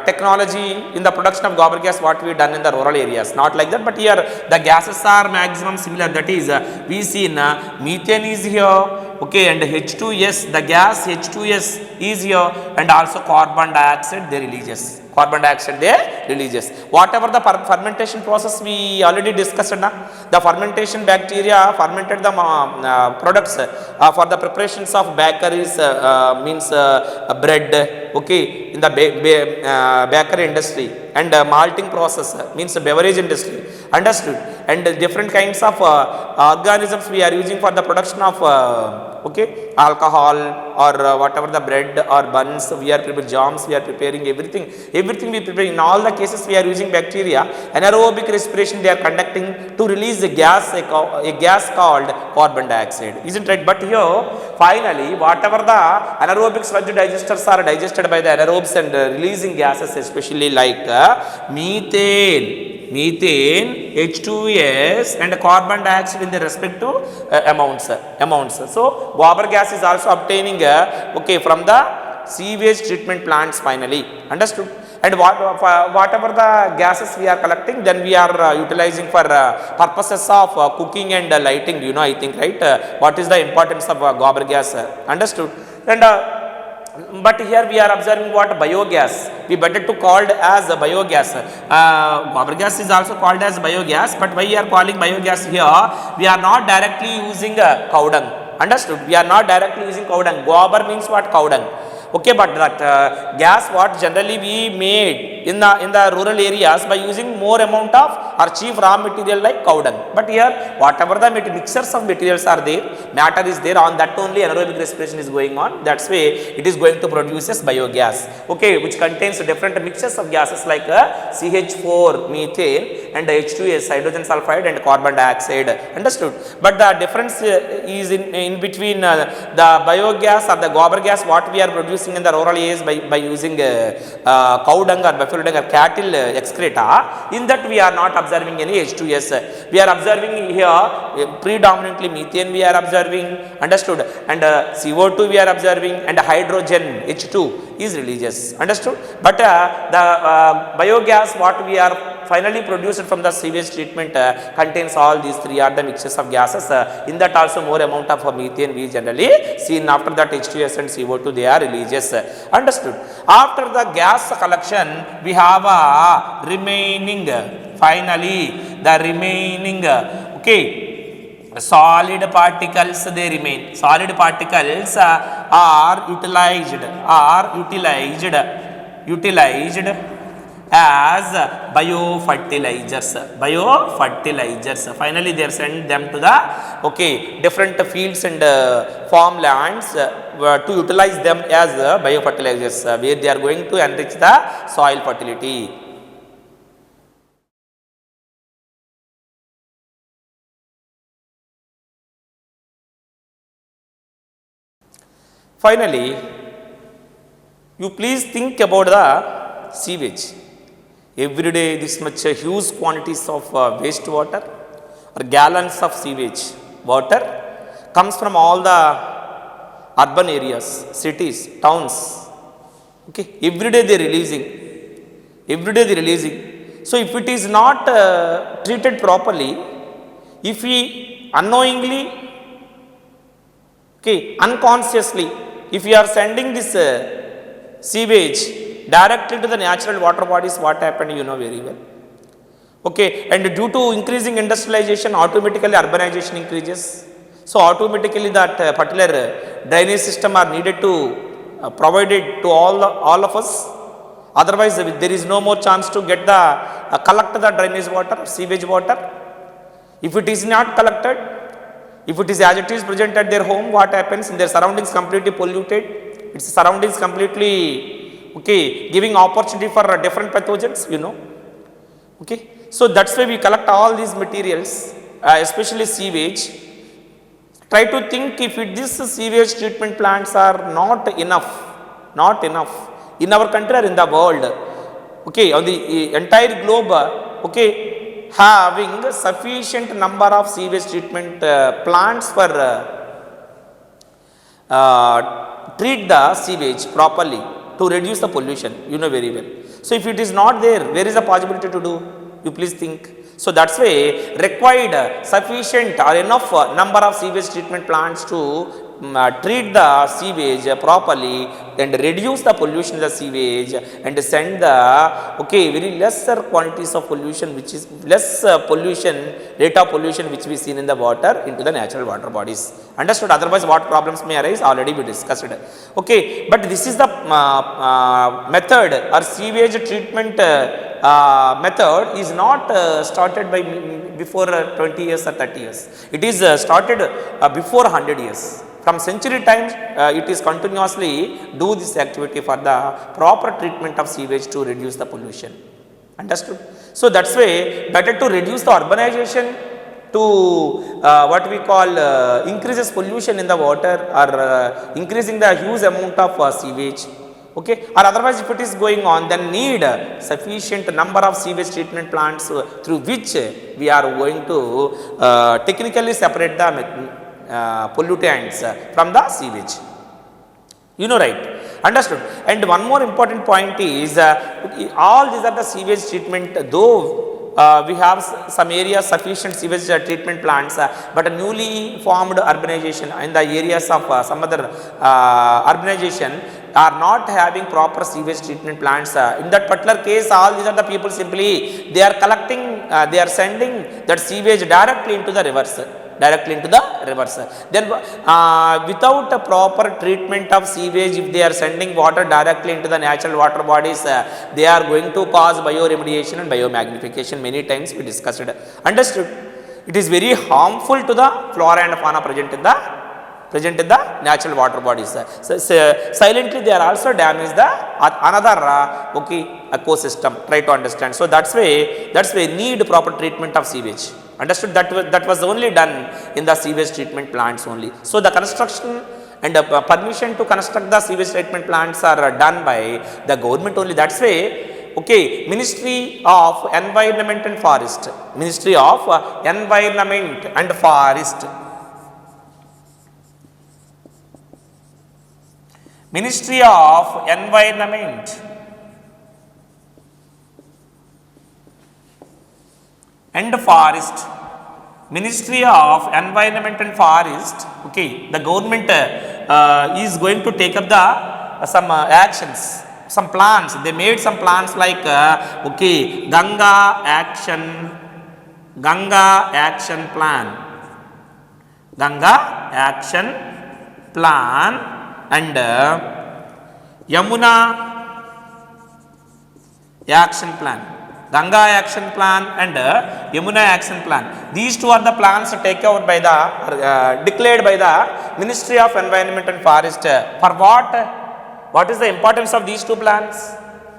technology in the production of gobar gas what we done in the rural areas, not like that, but here the gases are maximum similar. That is, we see methane is here, okay, and H2S, the gas H2S is here, and also carbon dioxide they releases. Carbon dioxide they releases. Whatever the fermentation process we already discussed, the fermentation bacteria fermented the products for the preparations of bakeries, means bread, okay, in the bakery industry, and malting process means beverage industry, understood, and different kinds of organisms we are using for the production of okay, alcohol or whatever the bread or buns we are preparing, jams we are preparing, everything we prepare. In all the cases we are using bacteria, anaerobic respiration they are conducting to release a gas called carbon dioxide, isn't right? But here finally whatever the anaerobic sludge digesters are digested by the anaerobes and releasing gases, especially like methane, H2S, and carbon dioxide in the respective amounts. So gobar gas is also obtaining okay, from the sewage treatment plants finally, understood. And whatever the gases we are collecting, then we are utilizing for purposes of cooking and lighting, I think, right, what is the importance of gobar gas, understood. And but here we are observing what biogas, we better to called as biogas. Gobar gas is also called as biogas, but why we are calling biogas here, we are not directly using cow dung, understood, we are not directly using cow dung. Gobar means what? Cow dung, okay, but that gas what generally we made in the rural areas by using more amount of or cheap raw material like cow dung. But here whatever the mixtures of materials are there, matter is there, on that only anaerobic respiration is going on, that's way it is going to produce as biogas, okay, which contains different mixtures of gases like CH4 methane and H2S hydrogen sulfide and carbon dioxide, understood. But the difference is in between the biogas or the gobar gas what we are producing in the rural areas by using cow dung or buffalo dung or cattle excreta, in that we are not observing any H2S, we are observing here predominantly methane we are observing, understood, and CO2 we are observing, and hydrogen H2 is releases, understood. But the biogas what we are finally produced from the sewage treatment contains all these three are the mixtures of gases, in that also more amount of methane we generally seen, after that H2S and CO2 they are releases, understood. After the gas collection we have remaining, finally the remaining, okay, solid particles they remain. Solid particles are utilized as biofertilizers. Finally they send them to the, okay, different fields and farmlands to utilize them as biofertilizers, where they are going to enrich the soil fertility. Finally, you please think about the sewage. Every day this much huge quantities of wastewater or gallons of sewage water comes from all the urban areas, cities, towns, okay, every day they are releasing, So if it is not treated properly, if we unknowingly, okay, unconsciously, if we are sending this sewage directly to the natural water bodies, what happened you know very well, okay, and due to increasing industrialization automatically urbanization increases, so automatically that particular drainage system are needed to provided to all of us, otherwise there is no more chance to get the collect the drainage water, sewage water. If it is not collected, if it is as it is present at their home, what happens? In their surroundings completely polluted, its surroundings completely, okay, giving opportunity for different pathogens, you know. Okay. So that's why we collect all these materials, especially sewage. Try to think if these sewage treatment plants are not enough in our country or in the world, okay, on the entire globe, okay, having sufficient number of sewage treatment plants for treat the sewage properly to reduce the pollution, you know very well. So if it is not there, where is the possibility to do? You please think. So that's why required sufficient or enough number of sewage treatment plants to treat the sewage properly and reduce the pollution in the sewage and send the very lesser quantities of pollution, which is less pollution, rate of pollution which we seen in the water into the natural water bodies. Understood? Otherwise what problems may arise already we discussed. Okay, but this is the method or sewage treatment method is not started by before 20 years or 30 years. It is started before 100 years. From century times, it is continuously do this activity for the proper treatment of sewage to reduce the pollution. Understood? So that's why better to reduce the urbanization to what we call increases pollution in the water or increasing the huge amount of sewage. Okay, or otherwise if it is going on, then need sufficient number of sewage treatment plants through which we are going to technically separate the pollutants from the sewage. You know, right? Understood. And one more important point is all these are the sewage treatment, though we have some areas sufficient sewage treatment plants, but a newly formed urbanization in the areas of some other urbanization are not having proper sewage treatment plants. In that particular case, all these are the people simply they are collecting, they are sending that sewage directly into the rivers. Then without a proper treatment of sewage, if they are sending water directly into the natural water bodies, they are going to cause bioremediation and biomagnification. Many times we discussed it. Understood? It is very harmful to the flora and fauna present in the natural water bodies. So, silently they are also damage the another ecosystem. Try to understand. So that's why need proper treatment of sewage. Understood? That was only done in the sewage treatment plants only. So the construction and permission to construct the sewage treatment plants are done by the government only. That's why Ministry of Environment and Forest. Ministry of Environment and Forest. Ministry of Environment and Forest. Ministry of Environment and Forest. Okay, the government is going to take up the some actions, some plans. They made some plans like Ganga Action Plan, and Yamuna Action Plan. Ganga Action Plan and Yamuna Action Plan. These two are the plans taken out by the declared by the Ministry of Environment and Forest. For what? What is the importance of these two plans?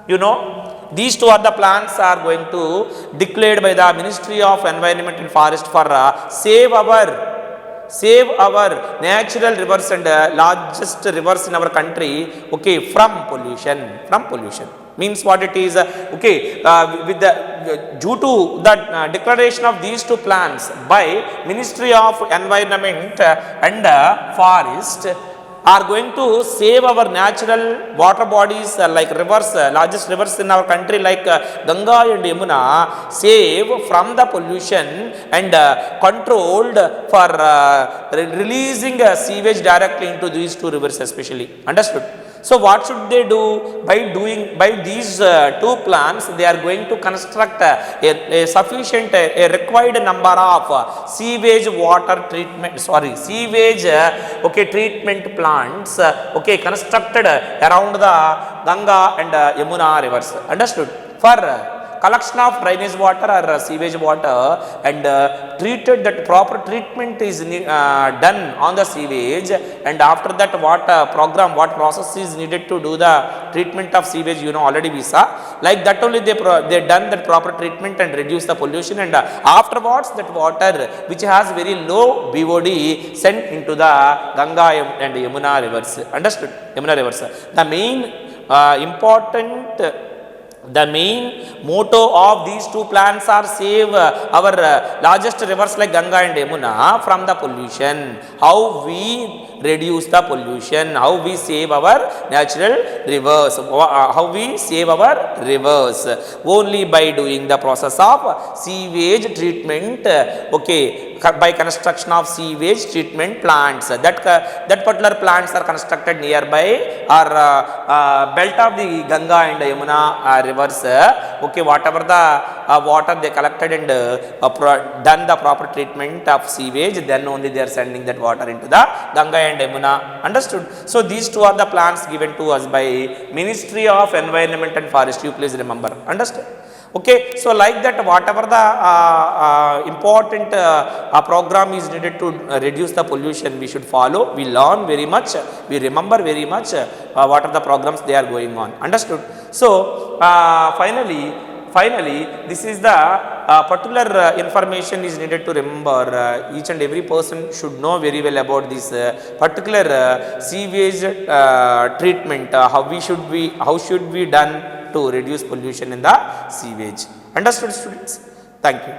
You know, these two are the plans are going to declared by the Ministry of Environment and Forest for save our natural rivers and largest rivers in our country, from pollution. Means what it is, with the due to the declaration of these two plans by Ministry of Environment and Forest are going to save our natural water bodies like rivers, largest rivers in our country like Ganga and Yamuna, save from the pollution and controlled for releasing sewage directly into these two rivers especially. Understood? So what should they do? By these two plans, they are going to construct a sufficient, a required number of sewage treatment plants, constructed around the Ganga and Yamuna rivers. Understood? For collection of drainage water or sewage water and treated, that proper treatment is done on the sewage, and after that what program, what process is needed to do the treatment of sewage, you know, already we saw. Like that only they done that proper treatment and reduce the pollution, and afterwards that water which has very low BOD sent into the Ganga and Yamuna rivers. Understood? Yamuna rivers. The main important, the main motto of these two plans are save our largest rivers like Ganga and Yamuna from the pollution. How we reduce the pollution, how we save our natural rivers, how we save our rivers, only by doing the process of sewage treatment, okay, by construction of sewage treatment plants. That particular plants are constructed nearby or belt of the Ganga and Yamuna rivers. Okay, whatever the water they collected and done the proper treatment of sewage, then only they are sending that water into the Ganga and Yamuna. Understood? So these two are the plans given to us by Ministry of Environment and Forestry. You please remember. Understood? Okay, so like that, whatever the important program is needed to reduce the pollution, we should follow. We learn very much, we remember very much what are the programs they are going on. Understood? So finally this is the particular information is needed to remember. Each and every person should know very well about this particular sewage treatment. How should we done to reduce pollution in the sewage. Understood, students? Thank you.